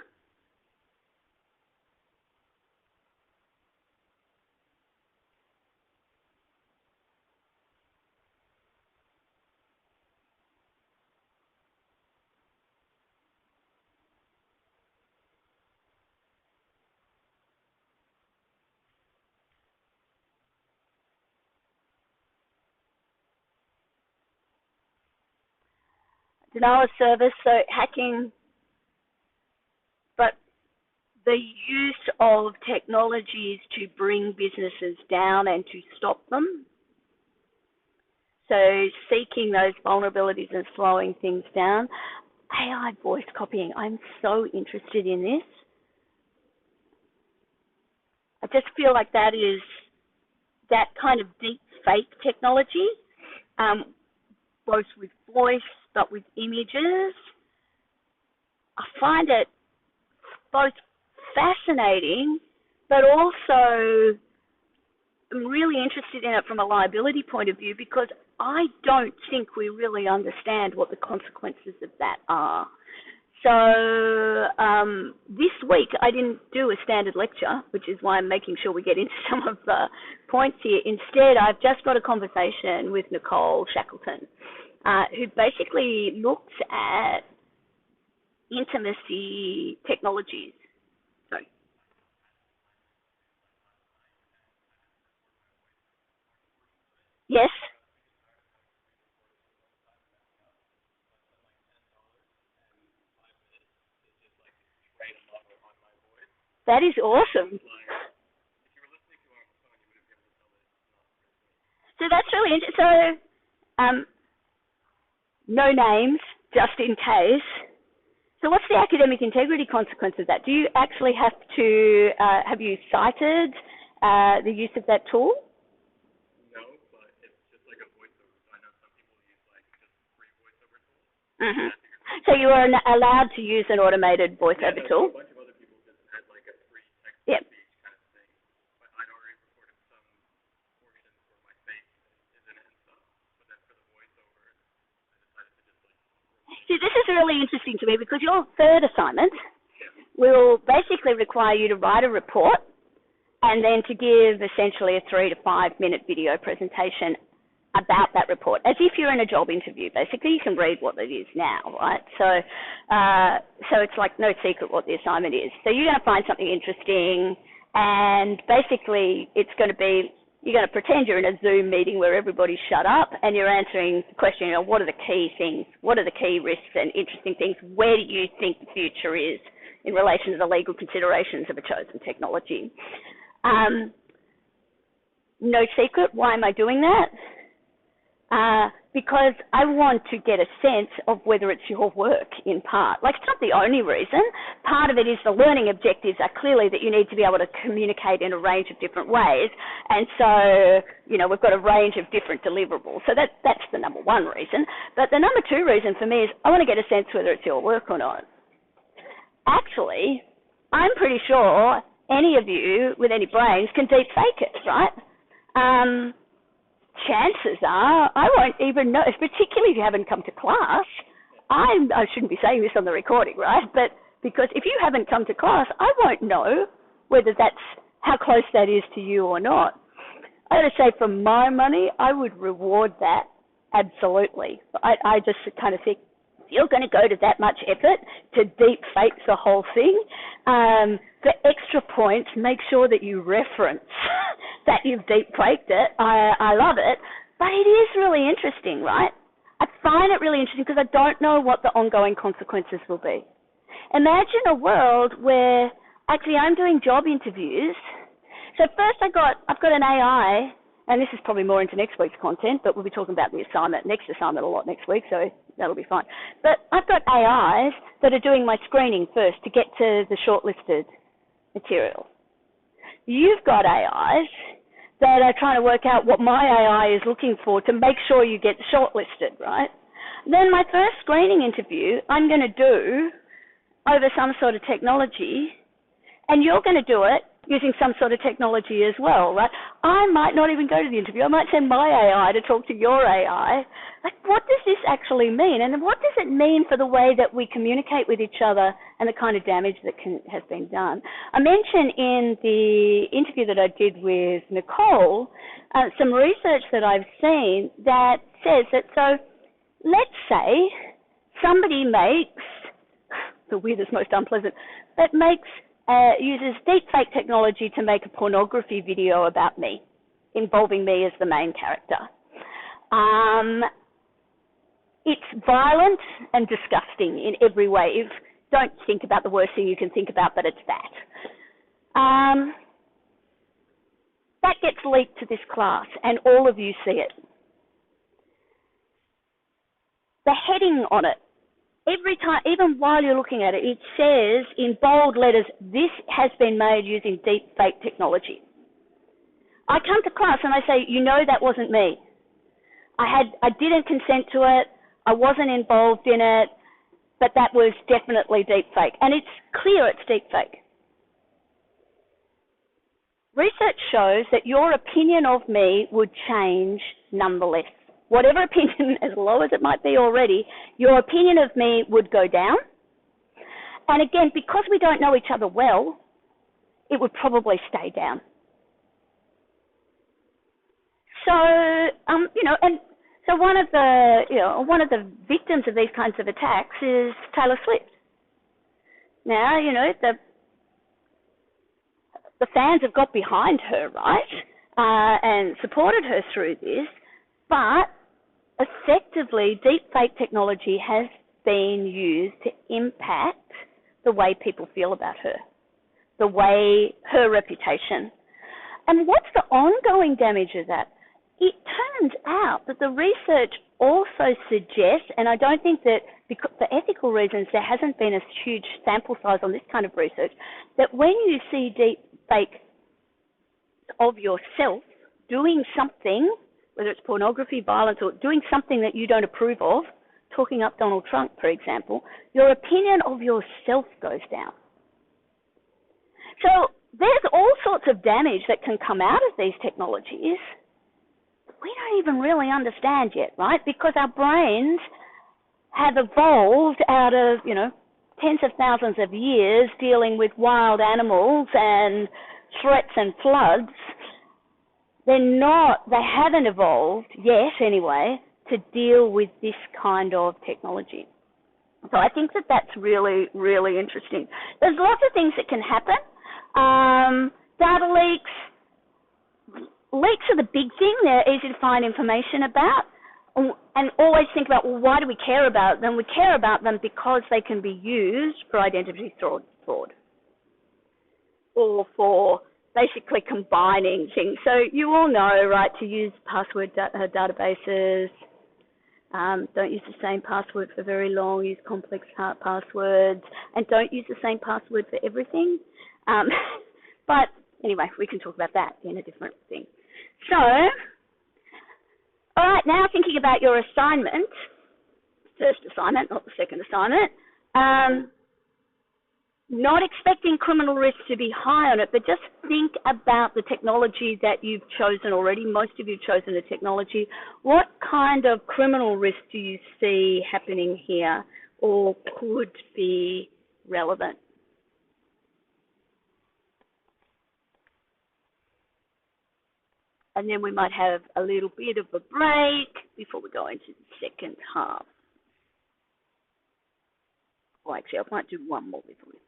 Denial of service, so hacking, but the use of technologies to bring businesses down and to stop them. So seeking those vulnerabilities and slowing things down. AI voice copying, I'm so interested in this. I just feel like that is that kind of deep fake technology, both with voice but with images. I find it both fascinating, but also I'm really interested in it from a liability point of view, because I don't think we really understand what the consequences of that are. So this week I didn't do a standard lecture, which is why I'm making sure we get into some of the points here. Instead, I've just got a conversation with Nicole Shackleton, who basically looks at intimacy technologies. Sorry. Yes. That is awesome. So that's really interesting. So, no names, just in case. So what's the academic integrity consequence of that? Do you actually have to, have you cited the use of that tool? No, but it's just like a voiceover. So I know some people use like just free voiceover tools. Mm-hmm. So you are allowed to use an automated voiceover tool? A bunch of other people just had like a free text to speech kind of thing. But I'd already recorded some portions where my face isn't in stuff. But then for the voiceover, I decided to just like... See, this is really interesting to me, because your third assignment will basically require you to write a report and then to give essentially a 3 to 5 minute video presentation about that report, as if you're in a job interview. Basically, you can read what it is now, right? So it's like no secret what the assignment is. So you're going to find something interesting, and basically it's going to be, you're going to pretend you're in a Zoom meeting where everybody's shut up, and you're answering the question, you know, what are the key things? What are the key risks and interesting things? Where do you think the future is in relation to the legal considerations of a chosen technology? No secret, why am I doing that? Because I want to get a sense of whether it's your work in part. Like, it's not the only reason. Part of it is the learning objectives are clearly that you need to be able to communicate in a range of different ways. And so, you know, we've got a range of different deliverables. So that's the number one reason. But the number two reason for me is I want to get a sense whether it's your work or not. Actually, I'm pretty sure any of you with any brains can deep fake it, right? Chances are I won't even know, particularly if you haven't come to class. I shouldn't be saying this on the recording, right? But because if you haven't come to class, I won't know whether that's how close that is to you or not. I got to say, for my money, I would reward that absolutely. I just kind of think, you're going to go to that much effort to deep fake the whole thing. For extra points, make sure that you reference that you've deep faked it. I love it, but it is really interesting, right? I find it really interesting because I don't know what the ongoing consequences will be. Imagine a world where actually I'm doing job interviews. So first I've got an AI, and this is probably more into next week's content, but we'll be talking about the next assignment a lot next week, so that'll be fine. But I've got AIs that are doing my screening first to get to the shortlisted material. You've got AIs that are trying to work out what my AI is looking for to make sure you get shortlisted, right? Then my first screening interview I'm going to do over some sort of technology, and you're going to do it using some sort of technology as well, right? I might not even go to the interview. I might send my AI to talk to your AI. Like, what does this actually mean? And what does it mean for the way that we communicate with each other and the kind of damage that has been done? I mentioned in the interview that I did with Nicole, some research that I've seen that says that, so let's say somebody makes, the weirdest, most unpleasant, that uses deepfake technology to make a pornography video about me, involving me as the main character. It's violent and disgusting in every way. Don't think about the worst thing you can think about, but it's that. That gets leaked to this class, and all of you see it. The heading on it, every time, even while you're looking at it, it says in bold letters, this has been made using deep fake technology. I come to class and I say, you know, that wasn't me. I didn't consent to it. I wasn't involved in it, but that was definitely deep fake. And it's clear it's deep fake. Research shows that your opinion of me would change nonetheless. Whatever opinion, as low as it might be already, your opinion of me would go down. And again, because we don't know each other well, it would probably stay down. So, and so one of the victims of these kinds of attacks is Taylor Swift. Now, the fans have got behind her, right, and supported her through this, but effectively, deepfake technology has been used to impact the way people feel about her, her reputation. And what's the ongoing damage of that? It turns out that the research also suggests, and I don't think that because for ethical reasons there hasn't been a huge sample size on this kind of research, that when you see deepfake of yourself doing something, whether it's pornography, violence, or doing something that you don't approve of, talking up Donald Trump, for example, your opinion of yourself goes down. So there's all sorts of damage that can come out of these technologies that we don't even really understand yet, right? Because our brains have evolved out of, tens of thousands of years dealing with wild animals and threats and floods. they haven't evolved yet anyway to deal with this kind of technology. So I think that that's really, really interesting. There's lots of things that can happen. Data leaks are the big thing. They're easy to find information about. And always think about, well, why do we care about them? We care about them because they can be used for identity fraud or for basically combining things. So you all know, right, to use password databases. Don't use the same password for very long. Use complex passwords. And don't use the same password for everything. But anyway, we can talk about that in a different thing. So, all right, now thinking about your assignment, first assignment, not the second assignment, not expecting criminal risk to be high on it, but just think about the technology that you've chosen already. Most of you have chosen the technology. What kind of criminal risk do you see happening here or could be relevant? And then we might have a little bit of a break before we go into the second half. Well, actually, I might do one more before we.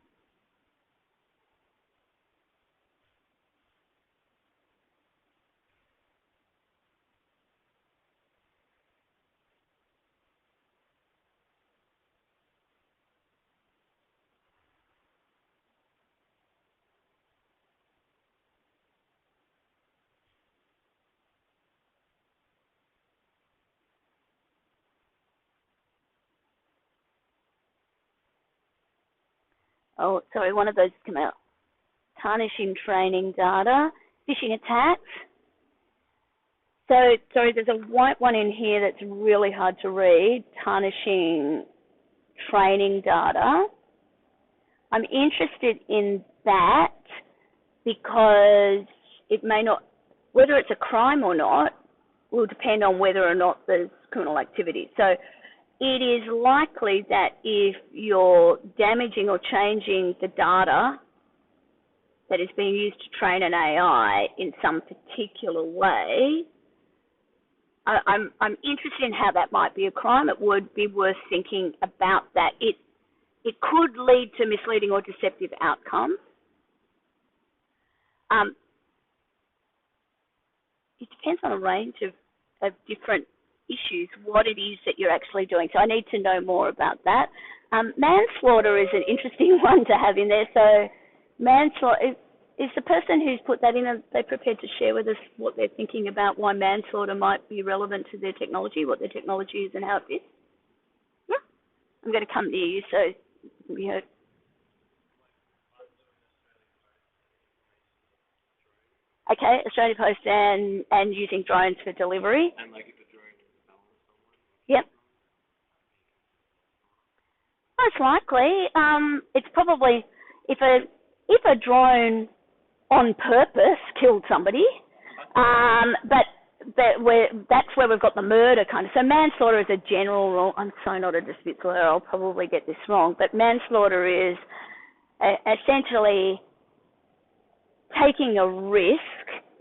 Oh, sorry, one of those come out. Tarnishing training data, phishing attacks. So, sorry, there's a white one in here that's really hard to read. Tarnishing training data. I'm interested in that because it may not, whether it's a crime or not, will depend on whether or not there's criminal activity. So it is likely that if you're damaging or changing the data that is being used to train an AI in some particular way, I'm interested in how that might be a crime. It would be worth thinking about that. It could lead to misleading or deceptive outcomes. It depends on a range of different issues, what it is that you're actually doing. So I need to know more about that. Manslaughter is an interesting one to have in there. So manslaughter, is the person who's put that in, are they prepared to share with us what they're thinking about why manslaughter might be relevant to their technology, what their technology is and how it fits? Yeah. I'm going to come near you so you can be heard. Okay, Australia Post and using drones for delivery. And like if a drone is balanced somewhere. Yep. Most likely, it's probably if a drone on purpose killed somebody, but that's where we've got the murder kind of. So manslaughter is a general rule. I'm so not a dispute lawyer. I'll probably get this wrong, but manslaughter is essentially taking a risk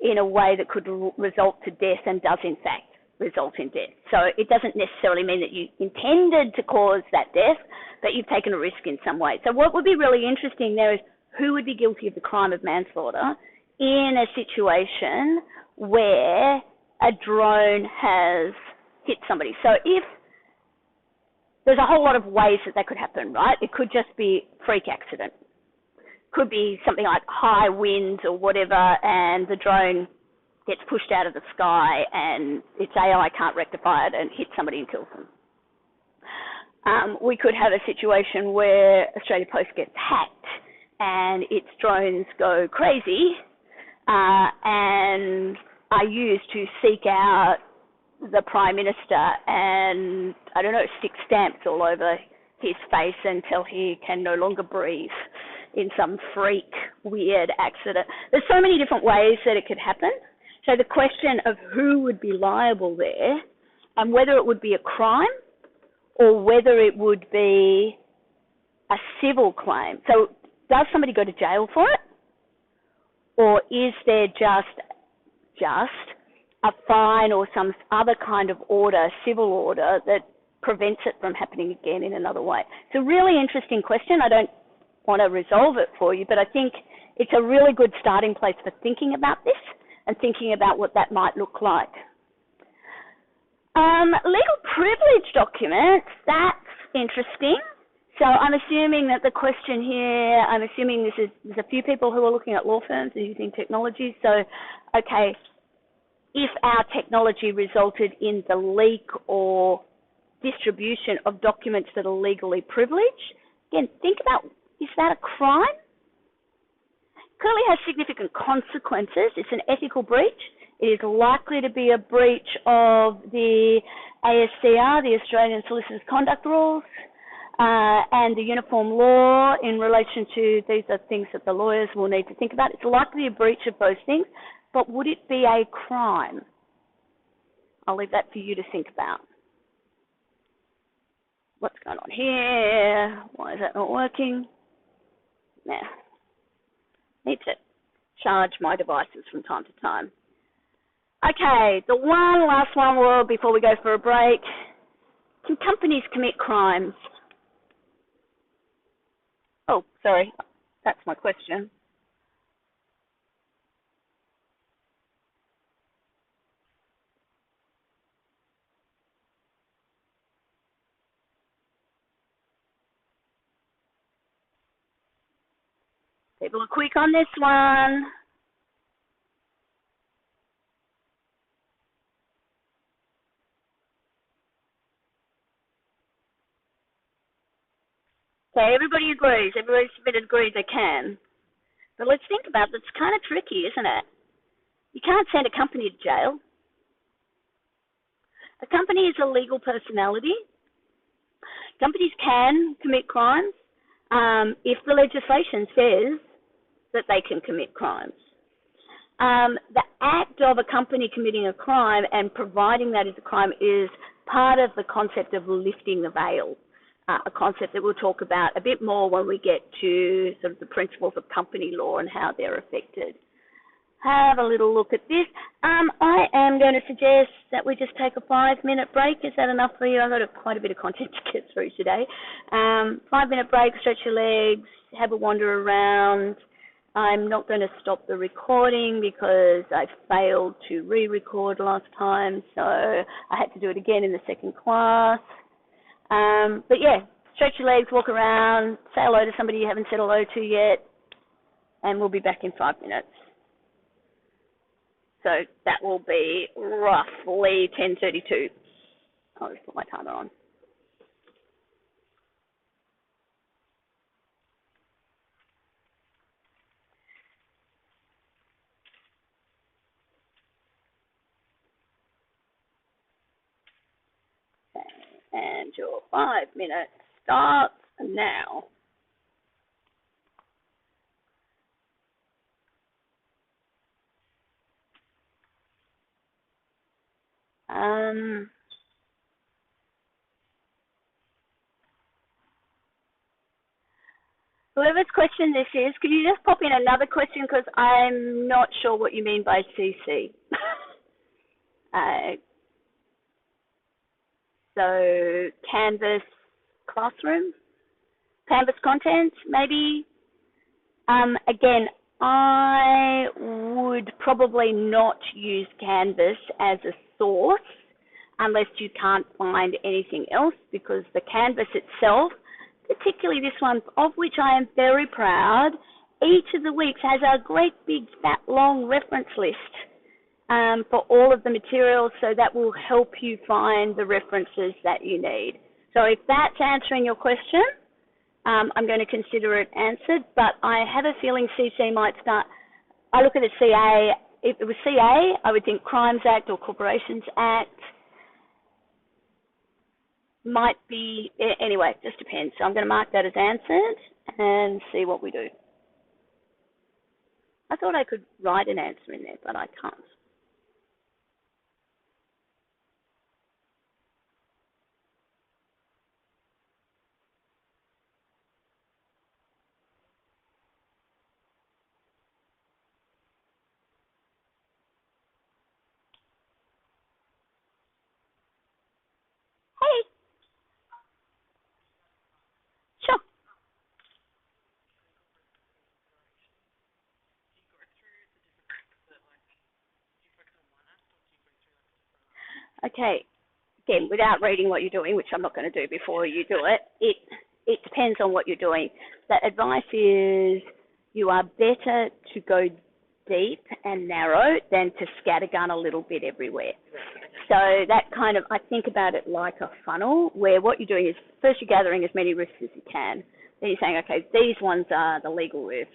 in a way that could result to death and does in fact result in death. So it doesn't necessarily mean that you intended to cause that death, but you've taken a risk in some way. So what would be really interesting there is who would be guilty of the crime of manslaughter in a situation where a drone has hit somebody. So if there's a whole lot of ways that could happen, right? It could just be freak accident. Could be something like high winds or whatever, and the drone gets pushed out of the sky and its AI can't rectify it and hits somebody and kills them. We could have a situation where Australia Post gets hacked and its drones go crazy and are used to seek out the Prime Minister and, I don't know, stick stamps all over his face until he can no longer breathe in some freak, weird accident. There's so many different ways that it could happen. So the question of who would be liable there and whether it would be a crime or whether it would be a civil claim. So does somebody go to jail for it? Or is there just just a fine or some other kind of order, civil order, that prevents it from happening again in another way? It's a really interesting question. I don't want to resolve it for you, but I think it's a really good starting place for thinking about this and thinking about what that might look like. Legal privilege documents, that's interesting. So I'm assuming that the question here, I'm assuming there's a few people who are looking at law firms and using technology. So, okay, if our technology resulted in the leak or distribution of documents that are legally privileged, again, think about, is that a crime? Clearly has significant consequences. It's an ethical breach. It is likely to be a breach of the ASCR, the Australian Solicitors Conduct Rules, and the uniform law in relation to, these are things that the lawyers will need to think about. It's likely a breach of those things, but would it be a crime? I'll leave that for you to think about. What's going on here? Why is that not working? Nah. Need to charge my devices from time to time. Okay, the one last one before we go for a break. Can companies commit crimes? Oh, sorry, that's my question. People are quick on this one. Okay, everybody agrees. Everybody submitted agrees they can. But let's think about it. It's kind of tricky, isn't it? You can't send a company to jail. A company is a legal personality. Companies can commit crimes if the legislation says that they can commit crimes. The act of a company committing a crime and providing that as a crime is part of the concept of lifting the veil, a concept that we'll talk about a bit more when we get to sort of the principles of company law and how they're affected. Have a little look at this. I am going to suggest that we just take a 5-minute break. Is that enough for you? I've got quite a bit of content to get through today. 5-minute break, stretch your legs, have a wander around. I'm not going to stop the recording because I failed to re-record last time, so I had to do it again in the second class. But yeah, stretch your legs, walk around, say hello to somebody you haven't said hello to yet, and we'll be back in 5 minutes. So that will be roughly 10:32. I'll just put my timer on. Okay. And your 5 minutes starts now. Whoever's question this is, could you just pop in another question because I'm not sure what you mean by CC. So Canvas classroom, Canvas content, maybe. Again, I would probably not use Canvas as a source unless you can't find anything else, because the Canvas itself, particularly this one, of which I am very proud, each of the weeks has a great big fat long reference list for all of the materials, so that will help you find the references that you need. So if that's answering your question, I'm going to consider it answered, but I have a feeling CC might start. I look at the CA. If it was CA, I would think Crimes Act or Corporations Act. Might be, anyway, just depends. So I'm going to mark that as answered and see what we do. I thought I could write an answer in there, but I can't. Okay, again, without reading what you're doing, which I'm not going to do before you do it, it depends on what you're doing. The advice is you are better to go deep and narrow than to scattergun a little bit everywhere. So that kind of, I think about it like a funnel where what you're doing is first you're gathering as many risks as you can. Then you're saying, okay, these ones are the legal risks.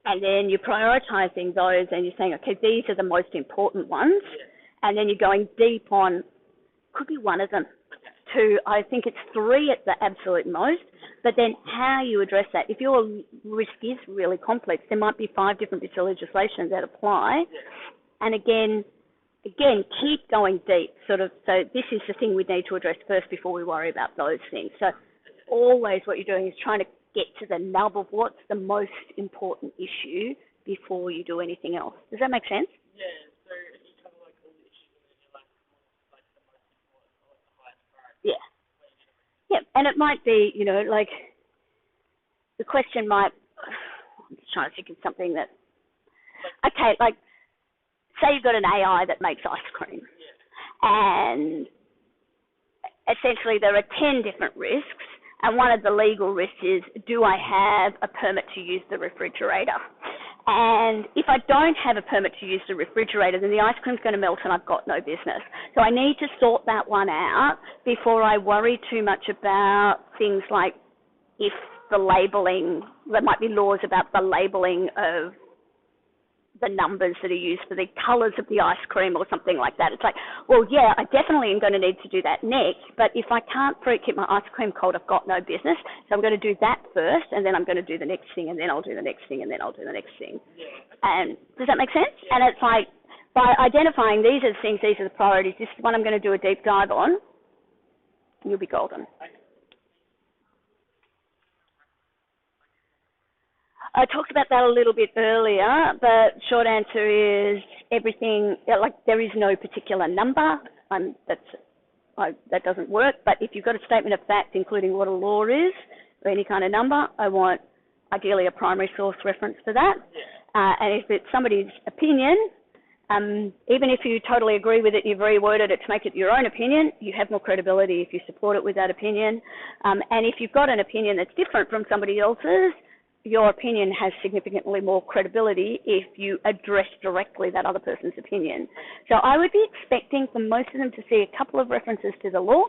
And then you're prioritizing those and you're saying, okay, these are the most important ones. And then you're going deep on, could be one of them, two, I think it's three at the absolute most. But then how you address that, if your risk is really complex, there might be 5 different bits of legislation that apply. And again, keep going deep, sort of, so this is the thing we need to address first before we worry about those things. So always what you're doing is trying to get to the nub of what's the most important issue before you do anything else. Does that make sense? Yeah, so you cover like all the issues and then you're like the most important or like the highest priority. Yeah. Yeah, and it might be, you know, like the question might, I'm just trying to think of something that, okay, like say you've got an AI that makes ice cream and essentially there are 10 different risks and one of the legal risks is, do I have a permit to use the refrigerator? And if I don't have a permit to use the refrigerator, then the ice cream's going to melt and I've got no business. So I need to sort that one out before I worry too much about things like if the labeling, there might be laws about the labeling of the numbers that are used for the colours of the ice cream or something like that. It's like, well, yeah, I definitely am going to need to do that next, but if I can't keep my ice cream cold, I've got no business. So I'm going to do that first, and then I'm going to do the next thing, and then I'll do the next thing, and then I'll do the next thing. And does that make sense? And it's like, by identifying these are the things, these are the priorities, this is one I'm going to do a deep dive on, you'll be golden. I talked about that a little bit earlier, but short answer is everything, like there is no particular number. That doesn't work, but if you've got a statement of fact, including what a law is, or any kind of number, I want ideally a primary source reference for that. And if it's somebody's opinion, even if you totally agree with it, you've reworded it to make it your own opinion, you have more credibility if you support it with that opinion. And if you've got an opinion that's different from somebody else's, your opinion has significantly more credibility if you address directly that other person's opinion. So I would be expecting for most of them to see a couple of references to the law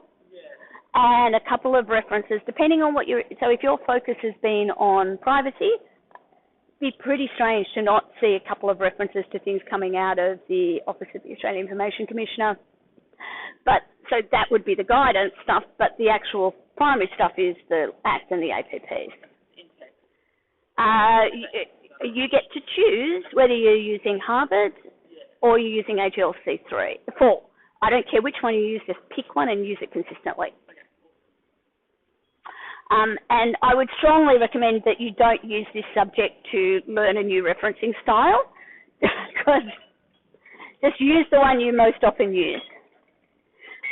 and a couple of references, depending on what so if your focus has been on privacy, it'd be pretty strange to not see a couple of references to things coming out of the Office of the Australian Information Commissioner. But so that would be the guidance stuff, but the actual primary stuff is the Act and the APPs. You get to choose whether you're using Harvard or you're using AGLC 4. I don't care which one you use, just pick one and use it consistently. And I would strongly recommend that you don't use this subject to learn a new referencing style, because just use the one you most often use.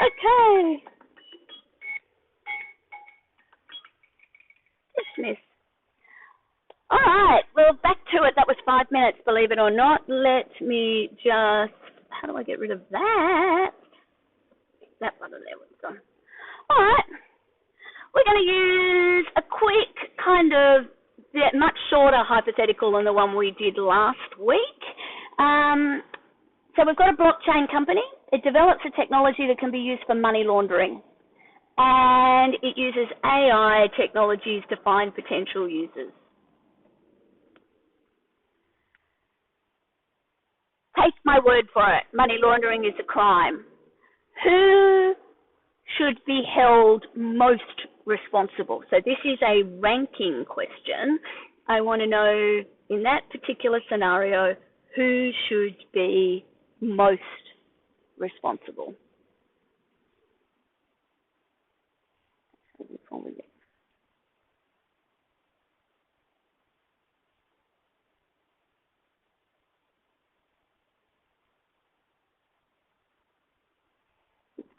Okay. Dismiss. All right, well, back to it. That was 5 minutes, believe it or not. Let me just, how do I get rid of that? That one there was gone. All right, we're going to use a quick kind of much shorter hypothetical than the one we did last week. So we've got a blockchain company. It develops a technology that can be used for money laundering. And it uses AI technologies to find potential users. Take my word for it, money laundering is a crime. Who should be held most responsible? So this is a ranking question. I want to know, in that particular scenario, who should be most responsible? Before we get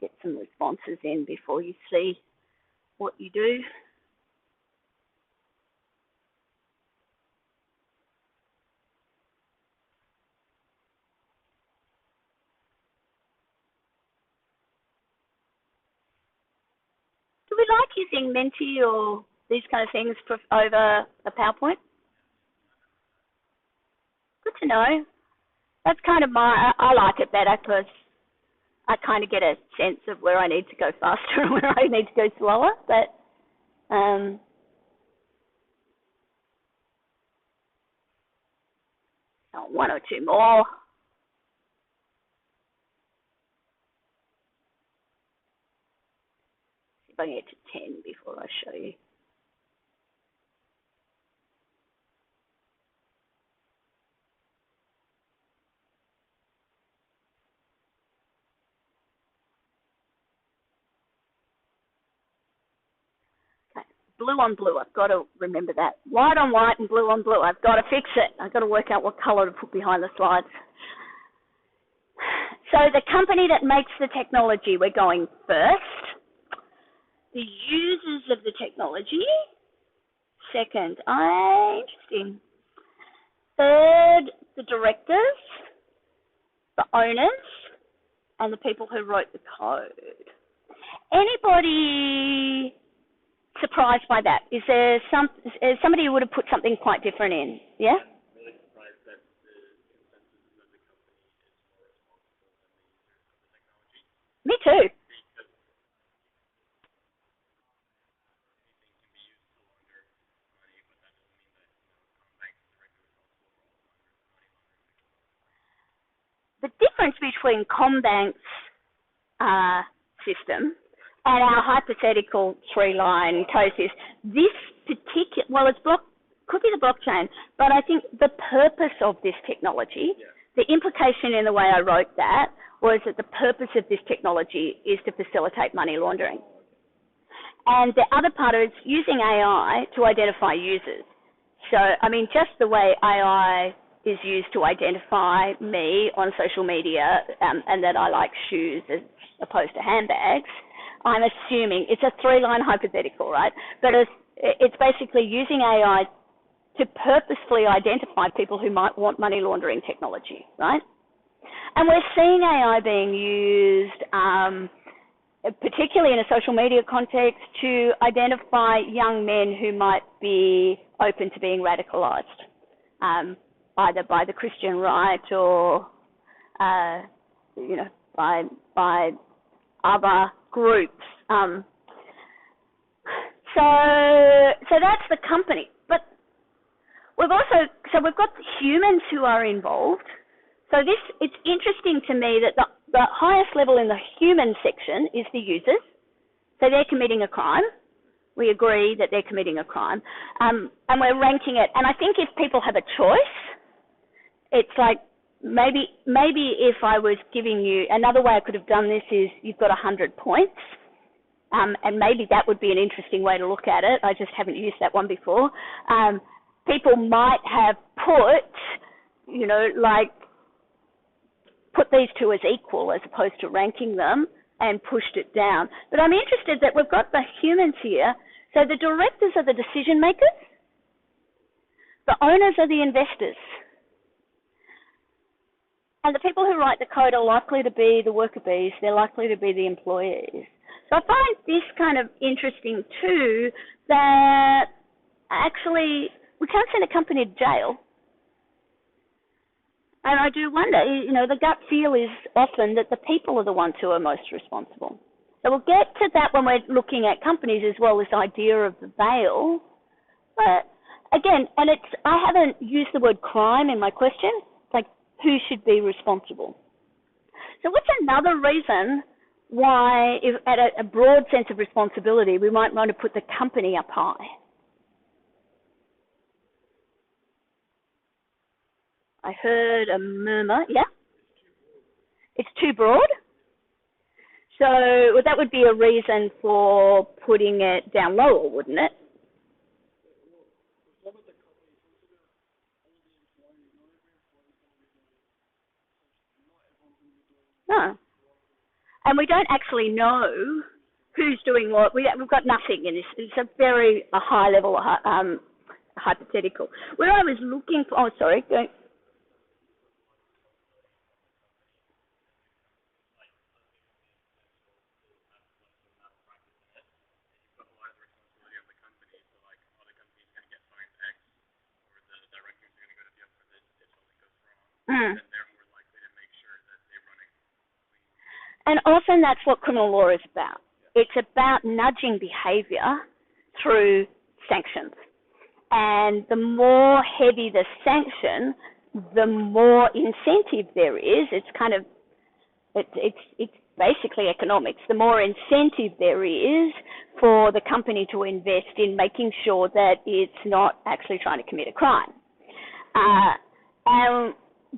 get some responses in before you see what you do. like using Menti or these kind of things over a PowerPoint? Good to know. That's kind of I like it better because I kind of get a sense of where I need to go faster and where I need to go slower. But one or two more. See if I can get to 10 before I show you. Blue on blue, I've got to remember that. White on white and blue on blue, I've got to fix it. I've got to work out what color to put behind the slides. So the company that makes the technology, we're going first. The users of the technology, second. Interesting. Third, the directors, the owners, and the people who wrote the code. Anybody surprised by that? Is there somebody who would have put something quite different in? Yeah? I'm really surprised that the consensus is that the company is more responsible than the users of the technology. Me too. Because anything can be used to launder money, but that doesn't mean that Combank is directly responsible for all the money laundering. The difference between Combank's system and our hypothetical three-line code is this particular, well, could be the blockchain, but I think the purpose of this technology, the implication in the way I wrote that was that the purpose of this technology is to facilitate money laundering. And the other part is using AI to identify users. So, I mean, just the way AI is used to identify me on social media and that I like shoes as opposed to handbags, I'm assuming it's a three-line hypothetical, right? But it's basically using AI to purposefully identify people who might want money laundering technology, right? And we're seeing AI being used, particularly in a social media context, to identify young men who might be open to being radicalized, either by the Christian right or, by other groups. So that's the company. But we've got humans who are involved. So it's interesting to me that the highest level in the human section is the users. So they're committing a crime. We agree that they're committing a crime. And we're ranking it. And I think if people have a choice, it's like, maybe if I was giving you, another way I could have done this is you've got 100 points, and maybe that would be an interesting way to look at it. I just haven't used that one before. People might have put these two as equal as opposed to ranking them and pushed it down. But I'm interested that we've got the humans here. So the directors are the decision makers. The owners are the investors. And the people who write the code are likely to be the worker bees. They're likely to be the employees. So I find this kind of interesting too, that actually we can't send a company to jail. And I do wonder, the gut feel is often that the people are the ones who are most responsible. So we'll get to that when we're looking at companies as well, this idea of the veil. But again, I haven't used the word crime in my question. Like, who should be responsible? So what's another reason why, if at a broad sense of responsibility, we might want to put the company up high? I heard a murmur. Yeah? It's too broad? So that would be a reason for putting it down lower, wouldn't it? No. And we don't actually know who's doing what. We've got nothing in this. It's a very high level hypothetical. Where I was looking for, that they're more likely to make sure that they're running clean. And often that's what criminal law is about. It's about nudging behaviour through sanctions. And the more heavy the sanction, the more incentive there is. It's kind of, it's basically economics. The more incentive there is for the company to invest in making sure that it's not actually trying to commit a crime. And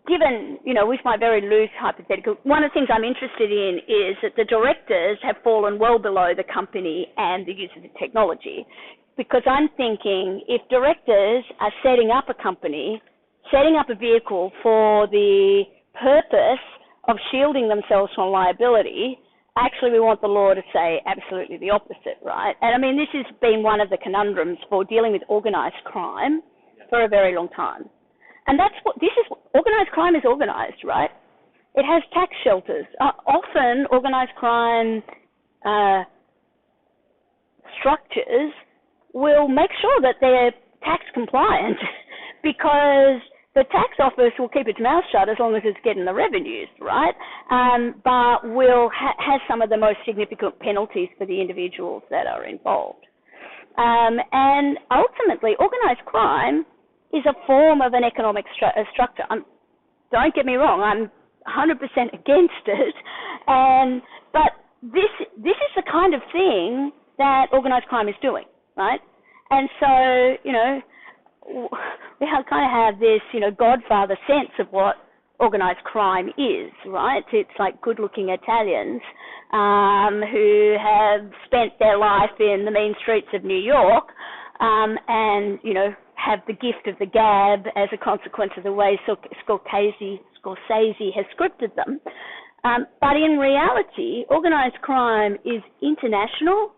given, with my very loose hypothetical, one of the things I'm interested in is that the directors have fallen well below the company and the use of the technology. Because I'm thinking if directors are setting up a company, setting up a vehicle for the purpose of shielding themselves from liability, actually we want the law to say absolutely the opposite, right? And I mean, this has been one of the conundrums for dealing with organised crime for a very long time. And that's what, organised crime is organised, right? It has tax shelters. Often organised crime structures will make sure that they're tax compliant because the tax office will keep its mouth shut as long as it's getting the revenues, right? But will has some of the most significant penalties for the individuals that are involved. And ultimately, organised crime is a form of an economic structure. Don't get me wrong, I'm 100% against it. But this is the kind of thing that organised crime is doing, right? And so, we kind of have this, Godfather sense of what organised crime is, right? It's like good-looking Italians who have spent their life in the mean streets of New York and, have the gift of the gab as a consequence of the way Scorsese has scripted them. But in reality, organised crime is international,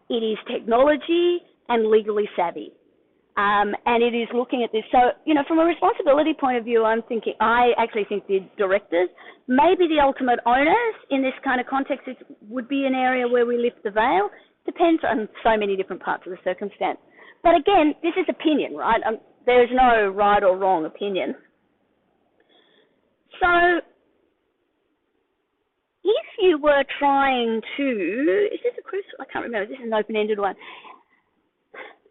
it is technology and legally savvy. And it is looking at this. So, from a responsibility point of view, I actually think the directors, maybe the ultimate owners in this kind of context would be an area where we lift the veil. Depends on so many different parts of the circumstance. But again, this is opinion, right? There is no right or wrong opinion. So, if you were trying to, is this a crucial? I can't remember. This is an open-ended one.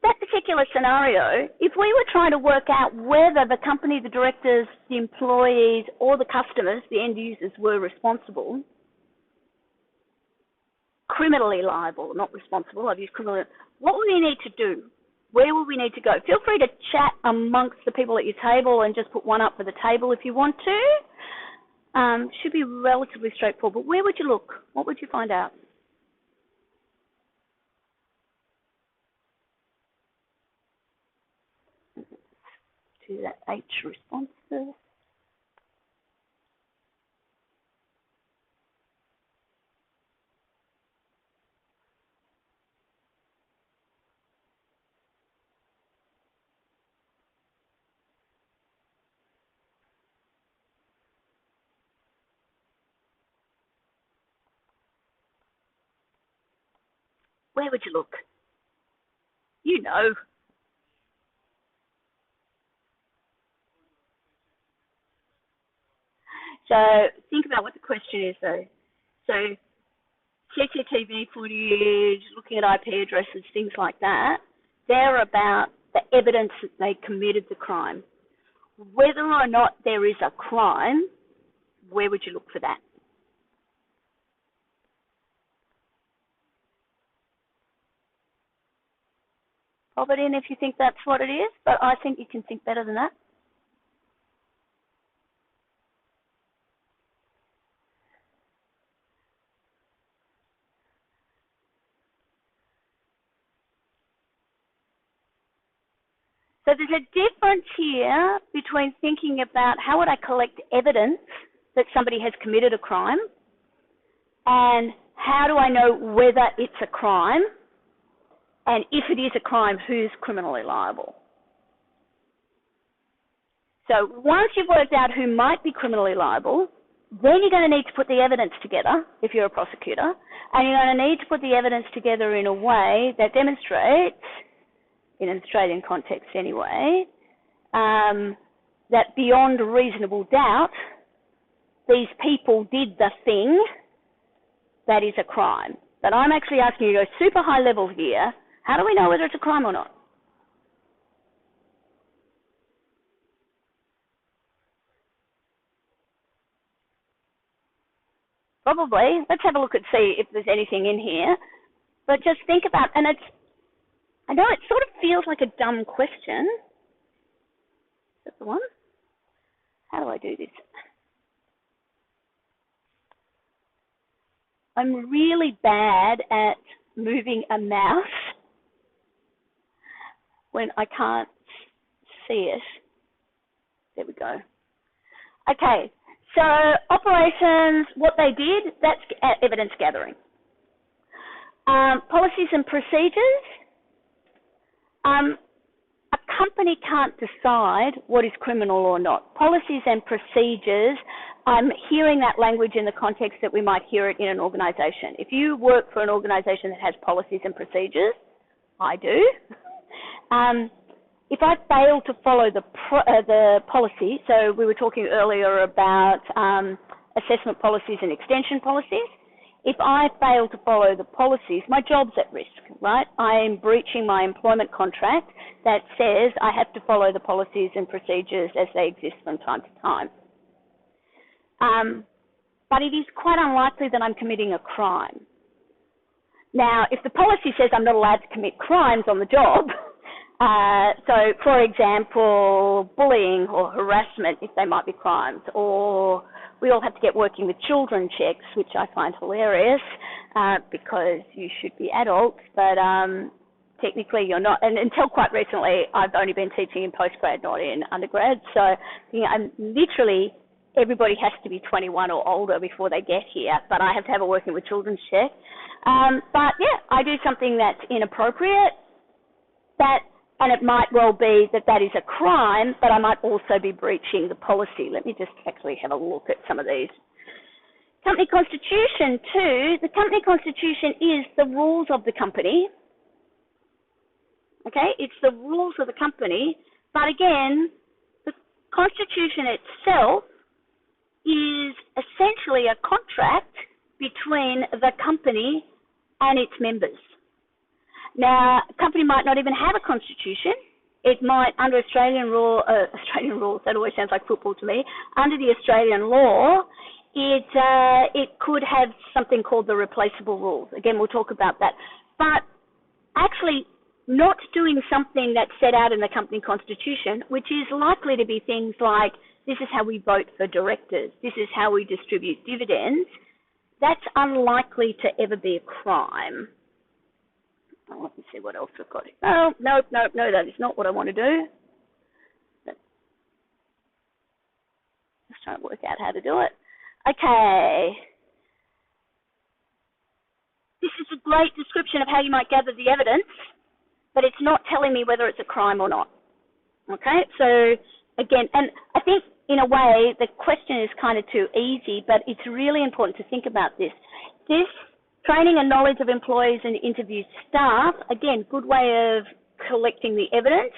That particular scenario, if we were trying to work out whether the company, the directors, the employees, or the customers, the end users, were responsible, criminally liable, not responsible, I've used criminally, what would we need to do? Where will we need to go? Feel free to chat amongst the people at your table and just put one up for the table if you want to. Should be relatively straightforward, but where would you look? What would you find out? To that H responses. Where would you look? You know. So think about what the question is, though. So CCTV footage, looking at IP addresses, things like that, they're about the evidence that they committed the crime. Whether or not there is a crime, where would you look for that? Pop it in if you think that's what it is, but I think you can think better than that. So there's a difference here between thinking about how would I collect evidence that somebody has committed a crime and how do I know whether it's a crime, and if it is a crime, who's criminally liable. So once you've worked out who might be criminally liable, then you're going to need to put the evidence together if you're a prosecutor, and you're going to need to put the evidence together in a way that demonstrates, in an Australian context anyway, that beyond reasonable doubt, these people did the thing that is a crime. But I'm actually asking you to go super high level here. How do we know whether it's a crime or not? Probably. Let's have a look and see if there's anything in here. But just think about, and I know it sort of feels like a dumb question. Is that the one? How do I do this? I'm really bad at moving a mouse when I can't see it. There we go. Okay, so operations, what they did, that's evidence gathering. Policies and procedures. A company can't decide what is criminal or not. Policies and procedures, I'm hearing that language in the context that we might hear it in an organisation. If you work for an organisation that has policies and procedures, I do. If I fail to follow the policy, so we were talking earlier about assessment policies and extension policies. If I fail to follow the policies, my job's at risk, right? I'm breaching my employment contract that says I have to follow the policies and procedures as they exist from time to time. But it is quite unlikely that I'm committing a crime. Now, if the policy says I'm not allowed to commit crimes on the job, so for example, bullying or harassment, if they might be crimes, or we all have to get working with children checks, which I find hilarious because you should be adults, but technically you're not. And until quite recently, I've only been teaching in postgrad, not in undergrad. So I'm literally, everybody has to be 21 or older before they get here, but I have to have a working with children's check. But yeah, I do something that's inappropriate, and it might well be that is a crime, but I might also be breaching the policy. Let me just actually have a look at some of these. Company constitution too. The company constitution is the rules of the company. Okay, it's the rules of the company. But again, the constitution itself is essentially a contract between the company and its members. Now, a company might not even have a constitution. It might, under Australian rules, that always sounds like football to me, under the Australian law, it could have something called the replaceable rules. Again, we'll talk about that. But actually not doing something that's set out in the company constitution, which is likely to be things like, this is how we vote for directors, this is how we distribute dividends, that's unlikely to ever be a crime. Oh, let me see what else I've got. Oh, no, that is not what I want to do. Just trying to work out how to do it. Okay. This is a great description of how you might gather the evidence, but it's not telling me whether it's a crime or not. Okay, so again, and I think in a way the question is kind of too easy, but it's really important to think about this. This training and knowledge of employees and interview staff, again, good way of collecting the evidence,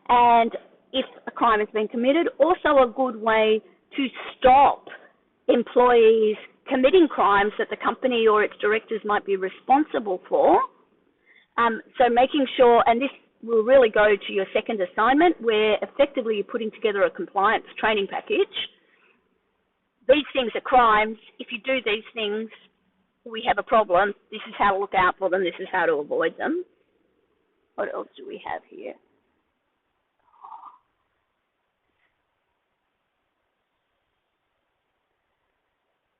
and if a crime has been committed, also a good way to stop employees committing crimes that the company or its directors might be responsible for. So making sure, and this will really go to your second assignment, where effectively you're putting together a compliance training package. These things are crimes. If you do these things, we have a problem. This is how to look out for them. This is how to avoid them. What else do we have here?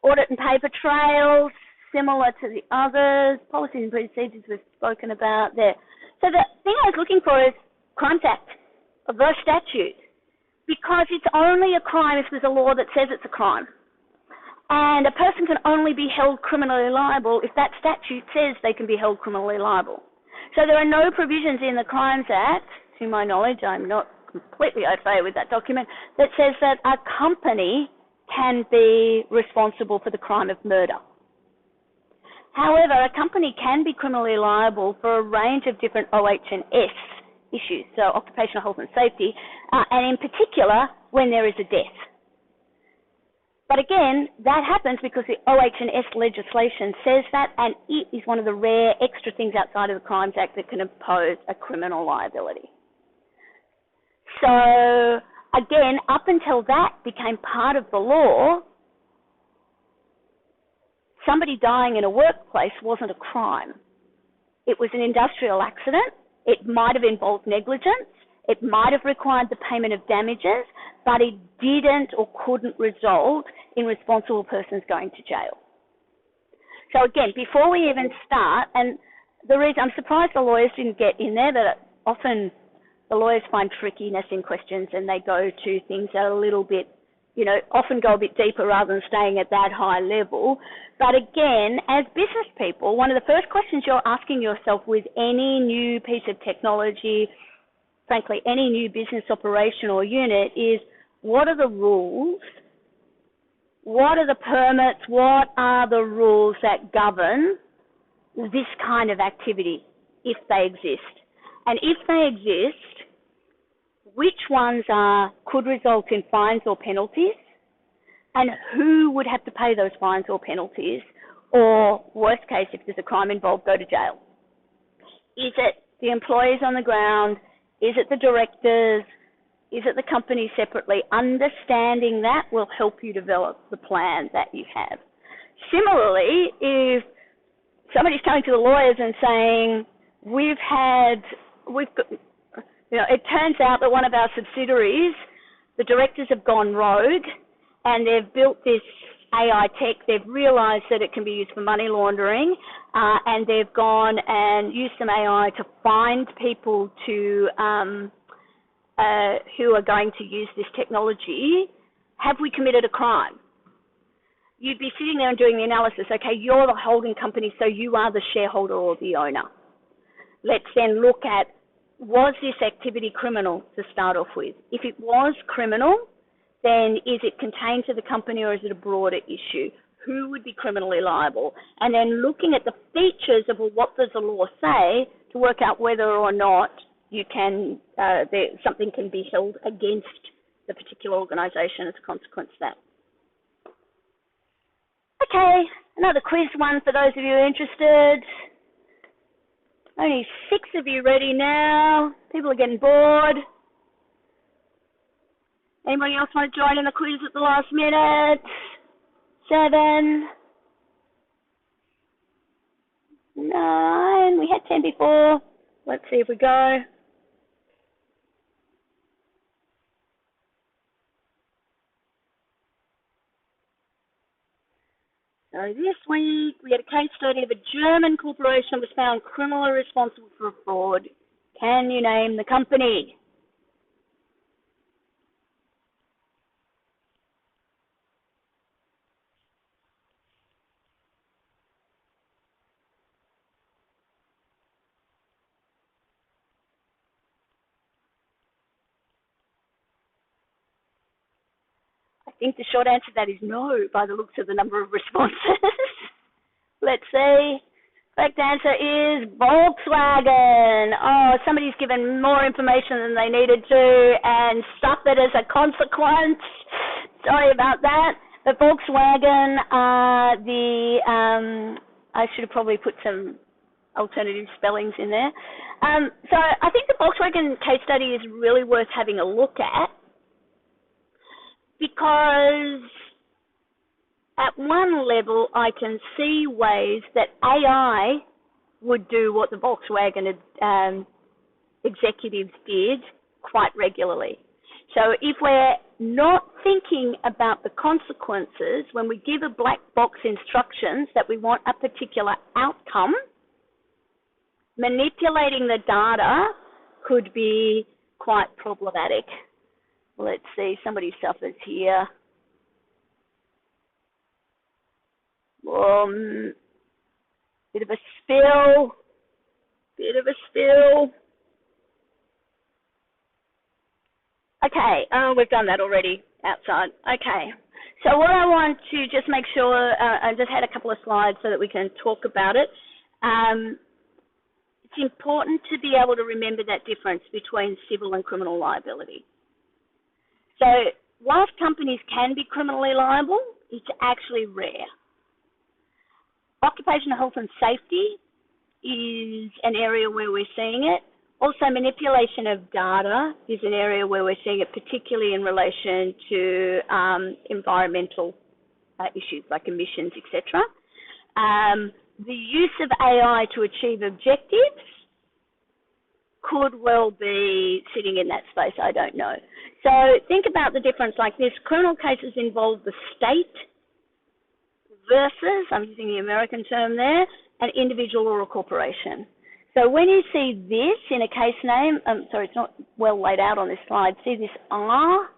Audit and paper trails, similar to the others. Policies and procedures we've spoken about there. So the thing I was looking for is Crimes Act, the statute, because it's only a crime if there's a law that says it's a crime. And a person can only be held criminally liable if that statute says they can be held criminally liable. So there are no provisions in the Crimes Act, to my knowledge, I'm not completely au fait with that document, that says that a company can be responsible for the crime of murder. However, a company can be criminally liable for a range of different OH&S issues, so occupational health and safety, and in particular, when there is a death. But again, that happens because the OH&S legislation says that, and it is one of the rare extra things outside of the Crimes Act that can impose a criminal liability. So again, up until that became part of the law, somebody dying in a workplace wasn't a crime. It was an industrial accident. It might have involved negligence. It might have required the payment of damages, but it didn't or couldn't result in responsible persons going to jail. So again, before we even start, and the reason I'm surprised the lawyers didn't get in there, that often the lawyers find trickiness in questions and they go to things that are a little bit, often go a bit deeper rather than staying at that high level. But again, as business people, one of the first questions you're asking yourself with any new piece of technology, frankly, any new business operation or unit is, what are the rules? What are the permits? What are the rules that govern this kind of activity, if they exist? And if they exist, which ones could result in fines or penalties? And who would have to pay those fines or penalties? Or, worst case, if there's a crime involved, go to jail? Is it the employees on the ground? Is it the directors? Is it the company separately? Understanding that will help you develop the plan that you have. Similarly, if somebody's coming to the lawyers and saying, it turns out that one of our subsidiaries, the directors have gone rogue and they've built this AI tech. They've realized that it can be used for money laundering, and they've gone and used some AI to find people who are going to use this technology. Have we committed a crime? You'd be sitting there and doing the analysis. Okay, you're the holding company, so you are the shareholder or the owner. Let's then look at, was this activity criminal to start off with? If it was criminal, then is it contained to the company or is it a broader issue? Who would be criminally liable? And then looking at the features of, well, what does the law say, to work out whether or not you can something can be held against the particular organisation as a consequence of that. Okay, another quiz one for those of you interested. Only 6 of you ready now. People are getting bored. Anybody else want to join in the quiz at the last minute? 7, 9. We had 10 before. Let's see if we go. So this week we had a case study of a German corporation that was found criminally responsible for a fraud. Can you name the company? I think the short answer to that is no, by the looks of the number of responses. Let's see. Correct answer is Volkswagen. Oh, somebody's given more information than they needed to and stuffed it as a consequence. Sorry about that. But Volkswagen are I should have probably put some alternative spellings in there. So I think the Volkswagen case study is really worth having a look at, because at one level I can see ways that AI would do what the Volkswagen executives did quite regularly. So if we're not thinking about the consequences when we give a black box instructions that we want a particular outcome, manipulating the data could be quite problematic. Let's see, somebody suffers here. Bit of a spill. Okay, we've done that already outside. Okay, so what I want to just make sure, I just had a couple of slides so that we can talk about it. It's important to be able to remember that difference between civil and criminal liability. So whilst companies can be criminally liable, it's actually rare. Occupational health and safety is an area where we're seeing it. Also, manipulation of data is an area where we're seeing it, particularly in relation to environmental issues like emissions, etc. The use of AI to achieve objectives could well be sitting in that space, I don't know. So think about the difference like this. Criminal cases involve the state versus, I'm using the American term there, an individual or a corporation. So when you see this in a case name, sorry, it's not well laid out on this slide, see this R?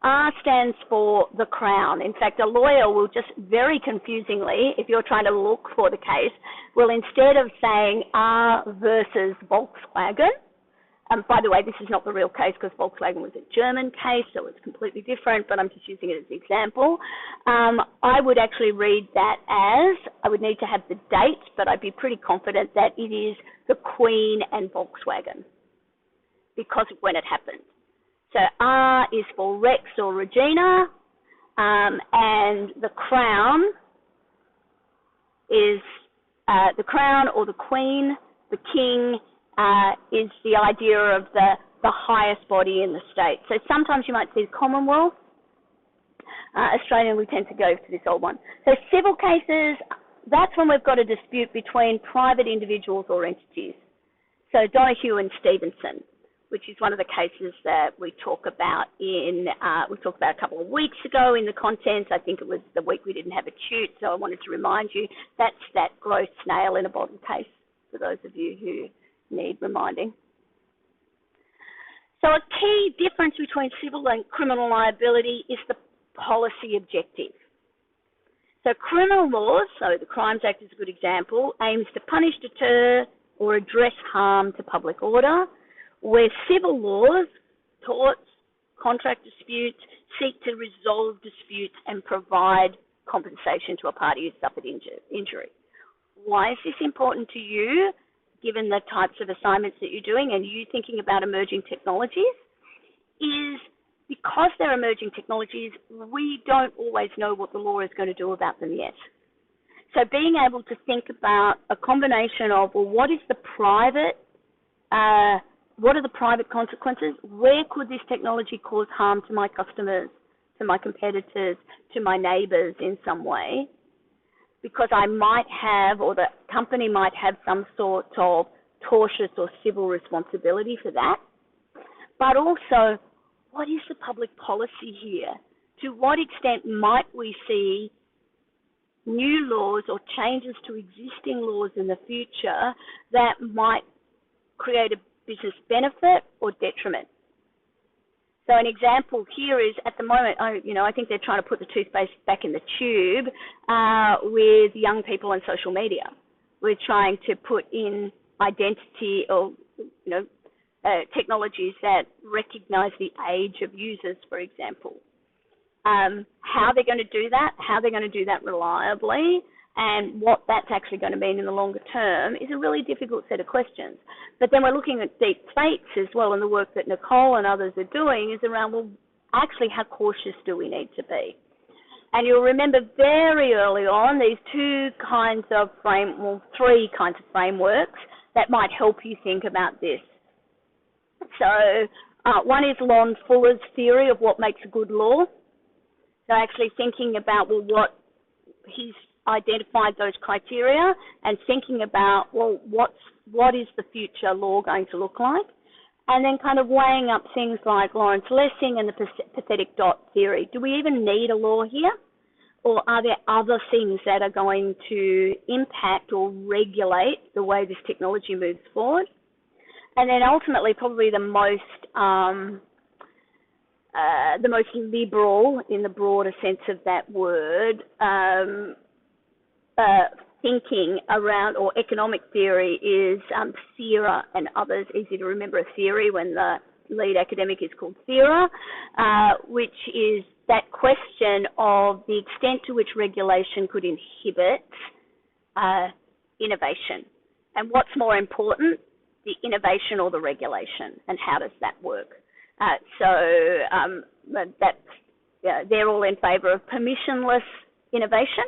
R stands for the Crown. In fact, a lawyer will just very confusingly, if you're trying to look for the case, will instead of saying R versus Volkswagen, by the way, this is not the real case because Volkswagen was a German case, so it's completely different, but I'm just using it as an example. I would actually read that as, I would need to have the date, but I'd be pretty confident that it is the Queen and Volkswagen because of when it happened. So R is for Rex or Regina, and the Crown is the Crown or the Queen, the King, is the idea of the highest body in the state. So sometimes you might see Commonwealth. Australian, we tend to go for this old one. So civil cases, that's when we've got a dispute between private individuals or entities. So Donoghue and Stevenson, which is one of the cases that we talk about we talked about a couple of weeks ago in the contents. I think it was the week we didn't have a tute, so I wanted to remind you that's that gross snail in a bottle case for those of you who need reminding. So a key difference between civil and criminal liability is the policy objective. So criminal laws, so the Crimes Act is a good example, aims to punish, deter, or address harm to public order, where civil laws, torts, contract disputes, seek to resolve disputes and provide compensation to a party who suffered injury. Why is this important to you, given the types of assignments that you're doing and you thinking about emerging technologies? Is because they're emerging technologies, we don't always know what the law is going to do about them yet. So being able to think about a combination of, well, what are the private consequences? Where could this technology cause harm to my customers, to my competitors, to my neighbours in some way? Because I might have, or the company might have some sort of tortious or civil responsibility for that. But also, what is the public policy here? To what extent might we see new laws or changes to existing laws in the future that might create a business benefit or detriment? So an example here is, at the moment, I think they're trying to put the toothpaste back in the tube with young people on social media. We're trying to put in identity or, technologies that recognize the age of users, for example. How they're going to do that, how they're going to do that reliably, and what that's actually going to mean in the longer term is a really difficult set of questions. But then we're looking at deep fakes as well, and the work that Nicole and others are doing is around, well, actually how cautious do we need to be? And you'll remember very early on these three kinds of frameworks that might help you think about this. So one is Lon Fuller's theory of what makes a good law. So actually thinking about, well, what he's identified those criteria and thinking about, well, what is the future law going to look like? And then kind of weighing up things like Lawrence Lessing and the pathetic dot theory. Do we even need a law here? Or are there other things that are going to impact or regulate the way this technology moves forward? And then ultimately probably the most liberal, in the broader sense of that word, thinking around, or economic theory, is Thera and others. Easy to remember a theory when the lead academic is called Thera, which is that question of the extent to which regulation could inhibit innovation. And what's more important, the innovation or the regulation, and how does that work? they're all in favour of permissionless innovation,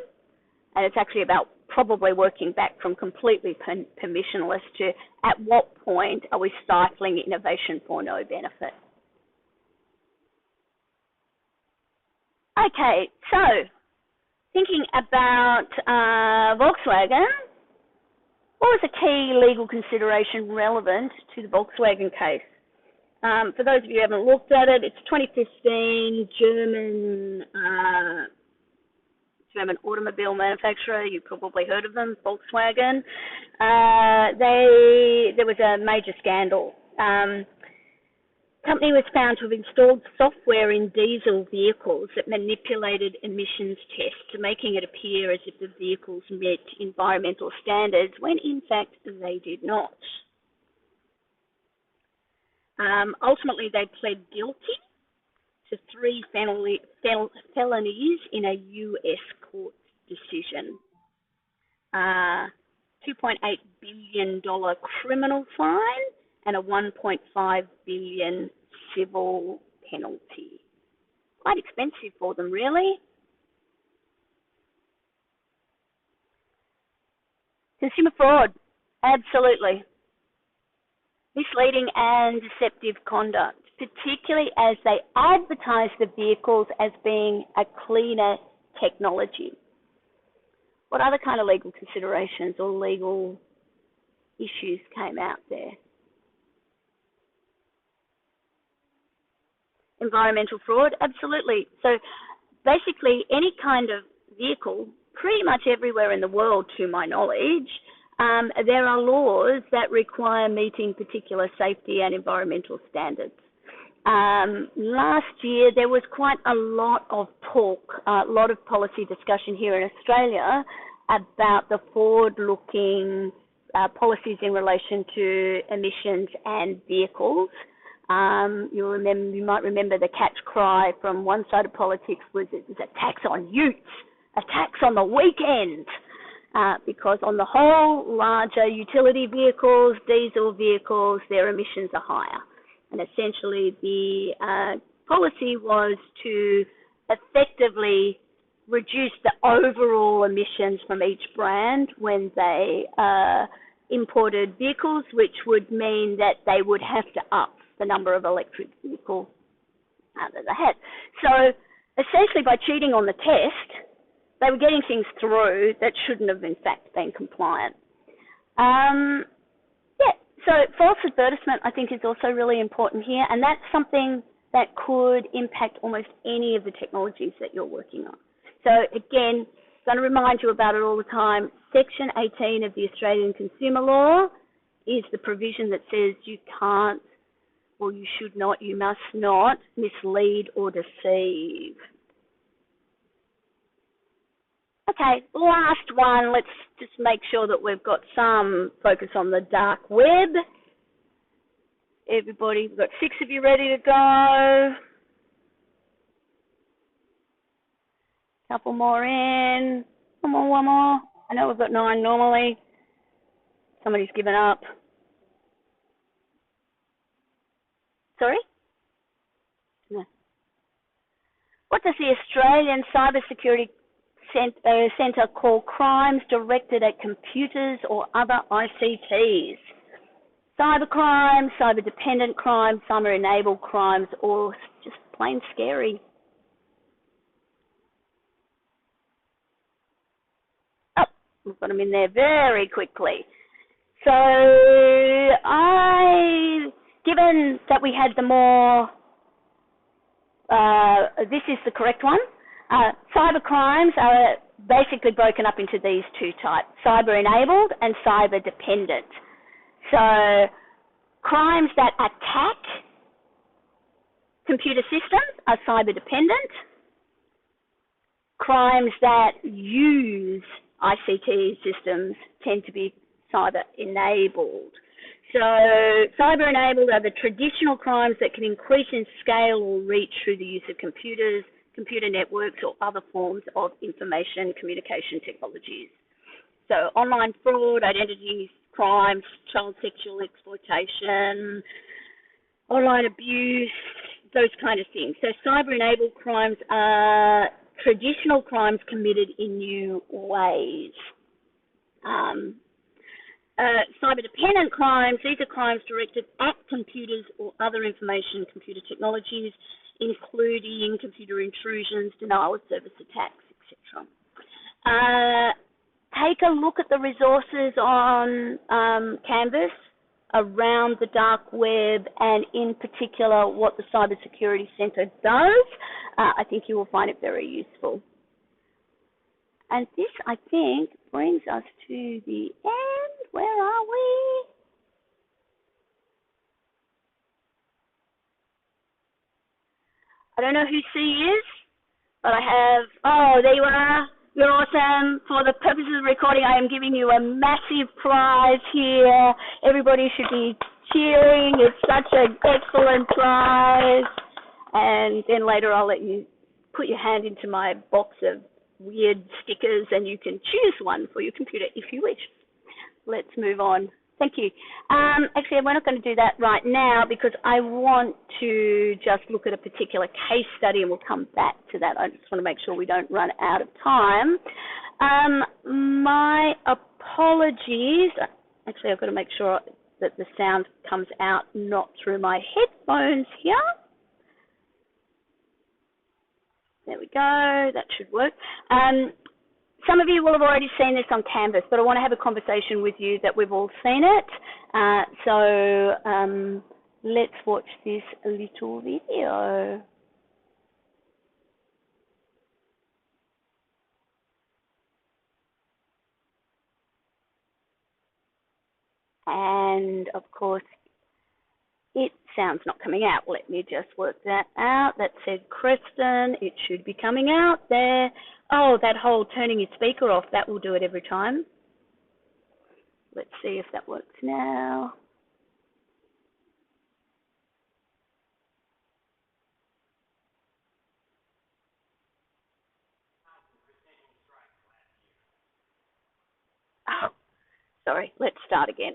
and it's actually about probably working back from completely permissionless to at what point are we stifling innovation for no benefit. Okay, so thinking about Volkswagen, what was a key legal consideration relevant to the Volkswagen case? For those of you who haven't looked at it, it's 2015 German automobile manufacturer. You've probably heard of them, Volkswagen. There was a major scandal. Company was found to have installed software in diesel vehicles that manipulated emissions tests, making it appear as if the vehicles met environmental standards when in fact they did not. Ultimately, they pled guilty to 3 felonies in a US court decision. $2.8 billion criminal fine and a $1.5 billion civil penalty. Quite expensive for them, really. Consumer fraud, absolutely. Misleading and deceptive conduct, particularly as they advertise the vehicles as being a cleaner technology. What other kind of legal considerations or legal issues came out there? Environmental fraud, absolutely. So basically any kind of vehicle, pretty much everywhere in the world to my knowledge, there are laws that require meeting particular safety and environmental standards. Last year there was quite a lot of talk, a lot of policy discussion here in Australia about the forward-looking policies in relation to emissions and vehicles. You might remember the catch cry from one side of politics was it was a tax on utes, a tax on the weekend, because on the whole, larger utility vehicles, diesel vehicles, their emissions are higher. And essentially the policy was to effectively reduce the overall emissions from each brand when they imported vehicles, which would mean that they would have to up the number of electric vehicles that they had. So essentially by cheating on the test, they were getting things through that shouldn't have in fact been compliant. So false advertisement I think is also really important here, and that's something that could impact almost any of the technologies that you're working on. So again, I'm going to remind you about it all the time. Section 18 of the Australian Consumer Law is the provision that says you can't, or you should not, you must not mislead or deceive. Okay, last one. Let's just make sure that we've got some focus on the dark web. Everybody, we've got 6 of you ready to go. Couple more in. One more. I know we've got 9 normally. Somebody's given up. Sorry? No. What does the Australian Cybersecurity Centre call crimes directed at computers or other ICTs? Cyber crimes, cyber-dependent crimes, cyber-enabled crimes, or just plain scary? Oh, we've got them in there very quickly. So given that we had the more, this is the correct one. Cyber crimes are basically broken up into these 2 types, cyber-enabled and cyber-dependent. So crimes that attack computer systems are cyber-dependent. Crimes that use ICT systems tend to be cyber-enabled. So cyber-enabled are the traditional crimes that can increase in scale or reach through the use of computers, computer networks, or other forms of information communication technologies. So online fraud, identity crimes, child sexual exploitation, online abuse, those kind of things. So cyber-enabled crimes are traditional crimes committed in new ways. Cyber-dependent crimes, these are crimes directed at computers or other information computer technologies, including computer intrusions, denial of service attacks, etc. Take a look at the resources on Canvas around the dark web, and in particular what the Cybersecurity Centre does. I think you will find it very useful. And this, I think, brings us to the end. Where are we? I don't know who C is, but I have, oh, there you are. You're awesome. For the purposes of recording, I am giving you a massive prize here. Everybody should be cheering. It's such an excellent prize. And then later I'll let you put your hand into my box of weird stickers and you can choose one for your computer if you wish. Let's move on. Thank you. Actually, we're not going to do that right now because I want to just look at a particular case study and we'll come back to that. I just want to make sure we don't run out of time. My apologies. Actually, I've got to make sure that the sound comes out not through my headphones here. There we go. That should work. Some of you will have already seen this on Canvas, but I want to have a conversation with you that we've all seen it. So let's watch this little video. And of course, it sounds not coming out. Let me just work that out. That said Creston. It should be coming out there. Oh, that whole turning your speaker off, that will do it every time. Let's see if that works now. Oh, sorry. Let's start again.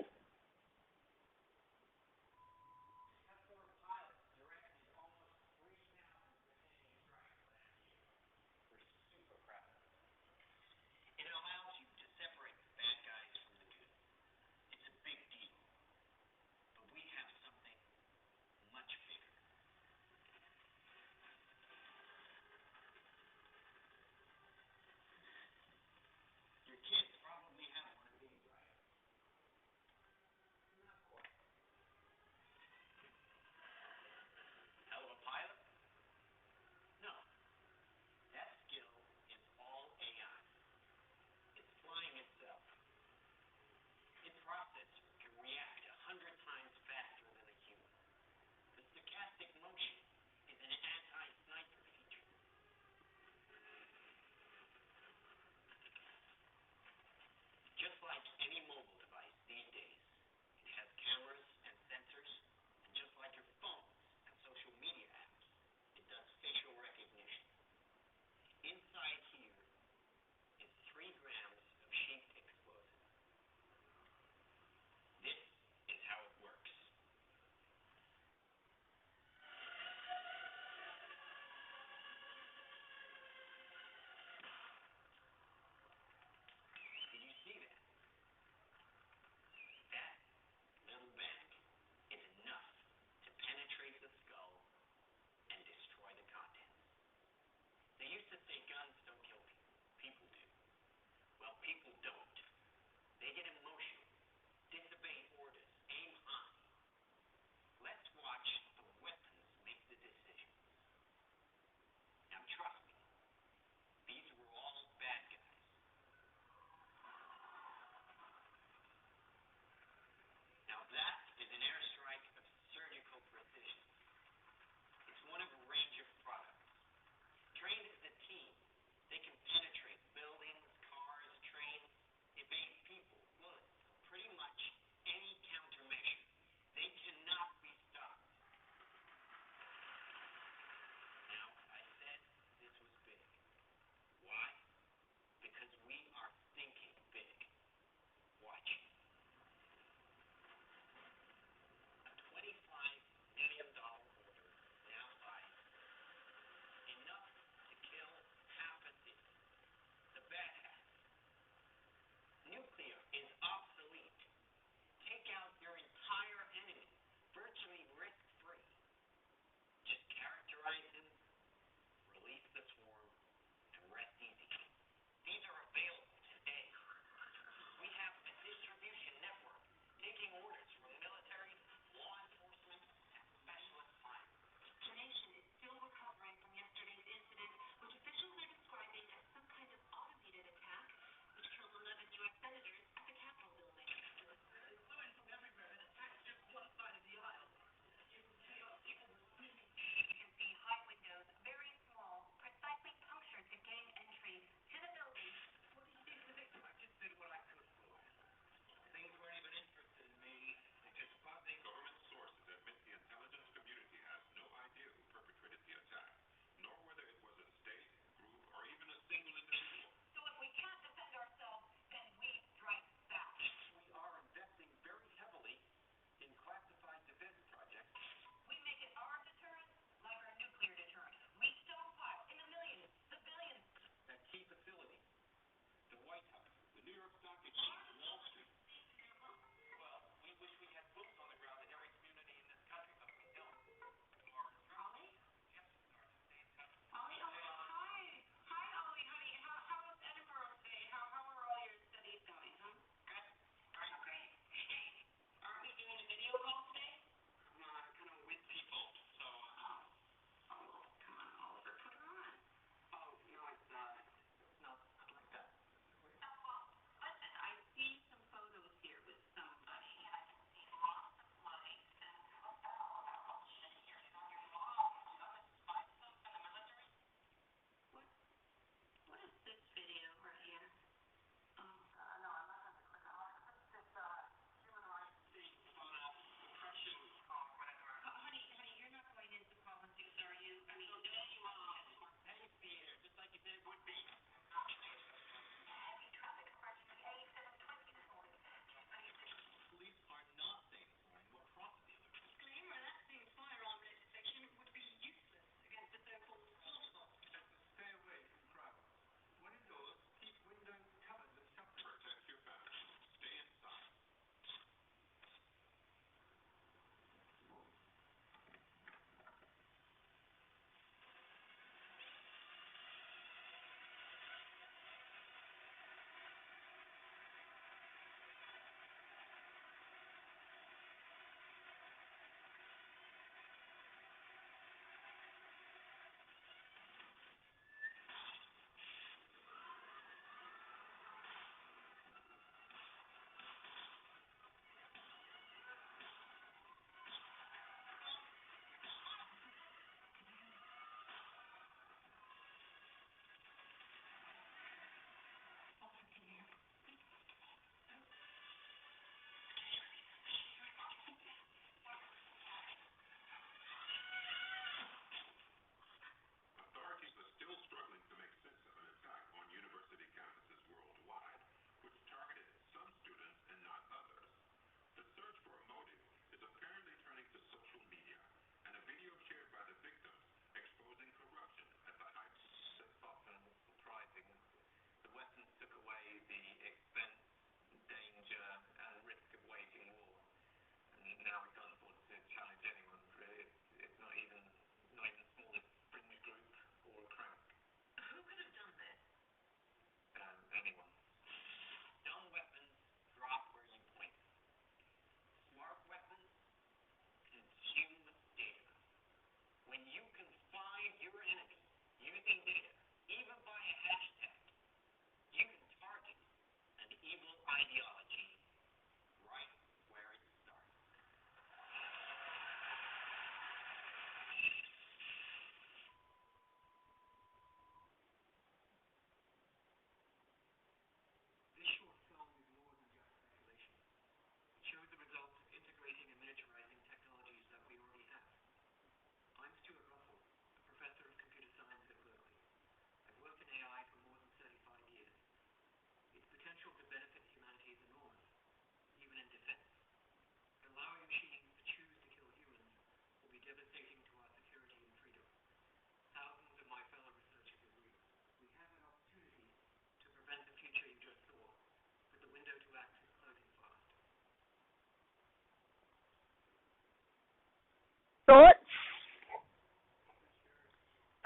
Thoughts?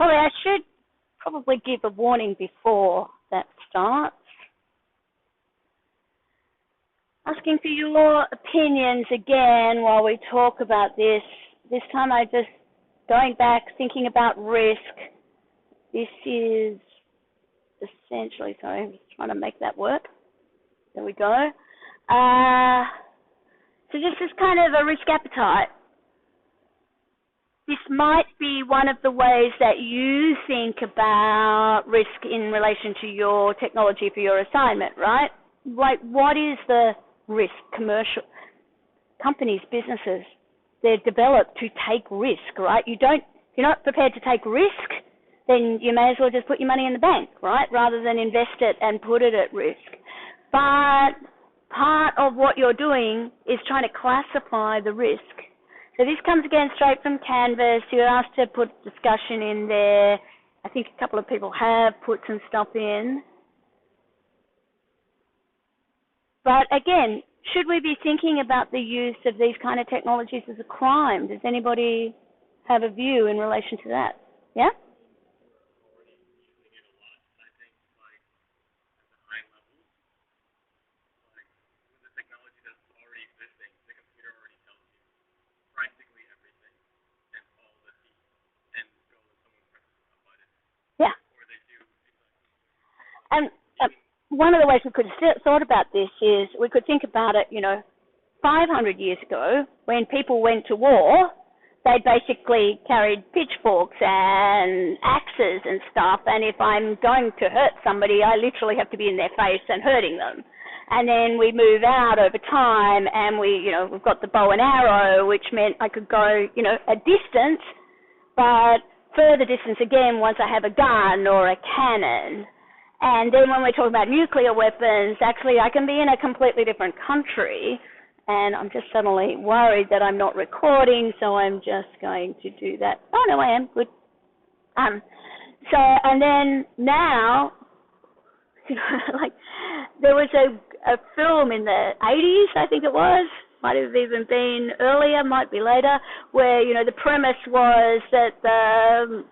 I should probably give a warning before that starts. Asking for your opinions again while we talk about this. This time I just going back, thinking about risk. This is essentially, sorry, I'm just trying to make that work. There we go. So this is kind of a risk appetite. This might be one of the ways that you think about risk in relation to your technology for your assignment, right? Like, what is the risk? Commercial companies, businesses, they're developed to take risk, right? If you're not prepared to take risk, then you may as well just put your money in the bank, right? Rather than invest it and put it at risk. But part of what you're doing is trying to classify the risk. So this comes again straight from Canvas. You're asked to put discussion in there. I think a couple of people have put some stuff in. But again, should we be thinking about the use of these kind of technologies as a crime? Does anybody have a view in relation to that? Yeah? Yeah. And one of the ways we could have thought about this is we could think about it, 500 years ago when people went to war, they basically carried pitchforks and axes and stuff, and if I'm going to hurt somebody, I literally have to be in their face and hurting them. And then we move out over time, and we've got the bow and arrow, which meant I could go, a distance, but further distance again once I have a gun or a cannon. And then when we're talking about nuclear weapons, actually I can be in a completely different country, and I'm just suddenly worried that I'm not recording, so I'm just going to do that. Oh, no, I am. Good. And then now, like, there was a film in the 80s, I think it was, might have even been earlier, might be later, where, the premise was that the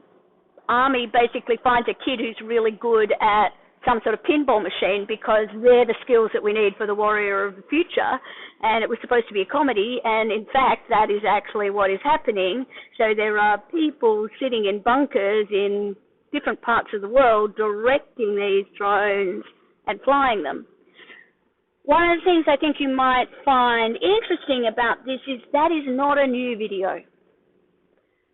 army basically finds a kid who's really good at some sort of pinball machine because they're the skills that we need for the warrior of the future, and it was supposed to be a comedy, and in fact that is actually what is happening. So there are people sitting in bunkers in different parts of the world directing these drones and flying them. One of the things I think you might find interesting about this is that is not a new video.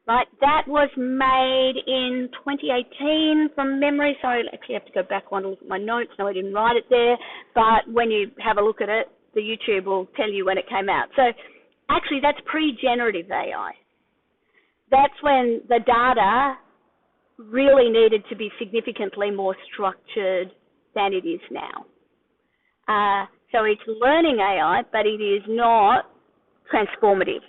Right, that was made in 2018 from memory. So I actually have to go back one to look at my notes. No, I didn't write it there. But when you have a look at it, the YouTube will tell you when it came out. So actually, that's pre-generative AI. That's when the data really needed to be significantly more structured than it is now. So it's learning AI, but it is not transformative.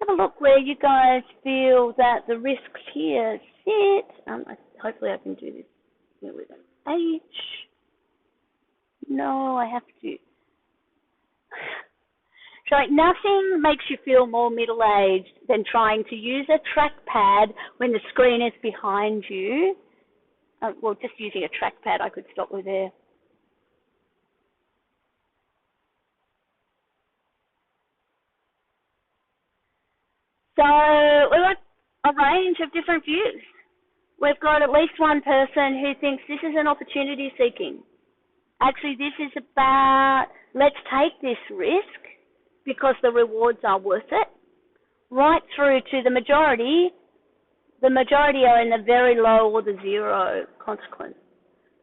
Have a look where you guys feel that the risks here sit. Hopefully I can do this with an H. No, I have to. So nothing makes you feel more middle-aged than trying to use a trackpad when the screen is behind you. Well, just using a trackpad, I could stop with there. So we've got a range of different views. We've got at least one person who thinks this is an opportunity seeking. Actually, this is about let's take this risk because the rewards are worth it, right through to the majority. The majority are in the very low or the zero consequence.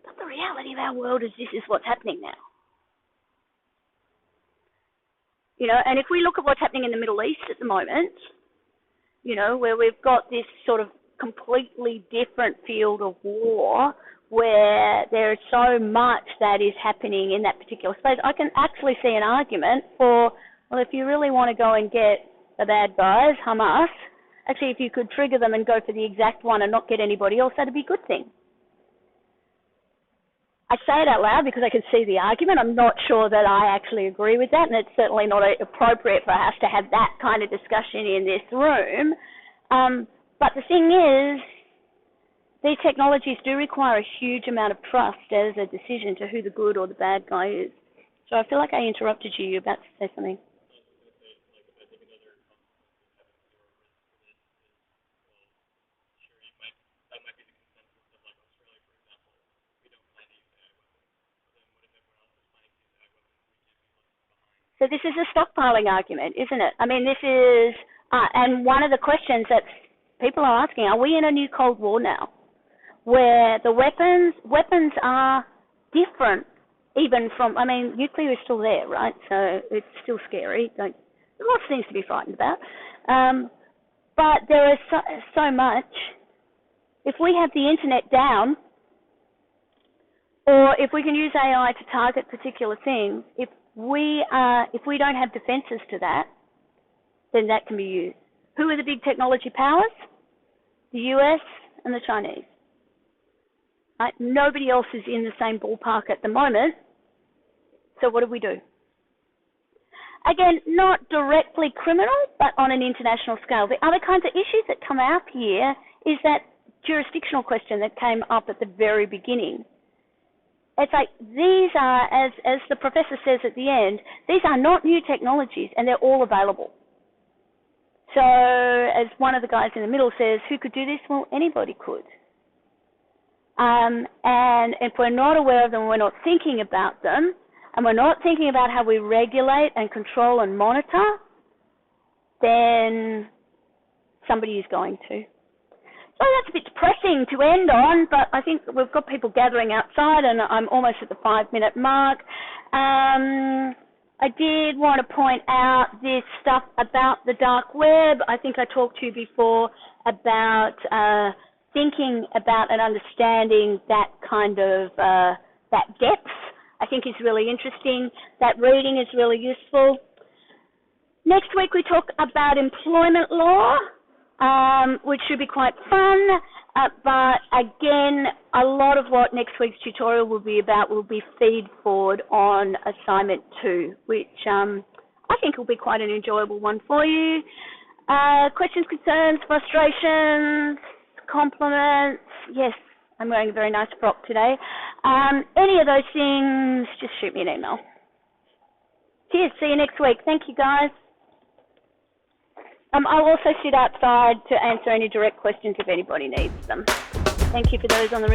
But the reality of our world is this is what's happening now. And if we look at what's happening in the Middle East at the moment, where we've got this sort of completely different field of war where there is so much that is happening in that particular space, I can actually see an argument for, well, if you really want to go and get the bad guys, Hamas, actually if you could trigger them and go for the exact one and not get anybody else, that'd be a good thing. I say it out loud because I can see the argument. I'm not sure that I actually agree with that, and it's certainly not appropriate for us to have that kind of discussion in this room. But the thing is, these technologies do require a huge amount of trust as a decision to who the good or the bad guy is. So I feel like I interrupted you. You're about to say something. So this is a stockpiling argument, isn't it? I mean, this is, and one of the questions that people are asking, are we in a new Cold War now? Where the weapons are different even from, I mean, nuclear is still there, right? So it's still scary. There's lots of things to be frightened about. But there is so much. If we have the internet down, or if we can use AI to target particular things, if we don't have defenses to that, then that can be used. Who are the big technology powers? The US and the Chinese. Right? Nobody else is in the same ballpark at the moment. So what do? Again, not directly criminal, but on an international scale. The other kinds of issues that come up here is that jurisdictional question that came up at the very beginning. It's like these are, as the professor says at the end, these are not new technologies and they're all available. So as one of the guys in the middle says, who could do this? Well, anybody could. And if we're not aware of them, we're not thinking about them, and we're not thinking about how we regulate and control and monitor, then somebody is going to. So that's a bit depressing to end on, but I think we've got people gathering outside, and I'm almost at the 5-minute mark. I did want to point out this stuff about the dark web. I think I talked to you before about thinking about and understanding that kind of, that depth, I think is really interesting. That reading is really useful. Next week we talk about employment law, which should be quite fun. But again, a lot of what next week's tutorial will be about will be feed forward on assignment 2, which I think will be quite an enjoyable one for you. Questions, concerns, frustrations, compliments. Yes, I'm wearing a very nice frock today. Any of those things, just shoot me an email. Cheers, see you next week. Thank you, guys. I'll also sit outside to answer any direct questions if anybody needs them. Thank you for those on the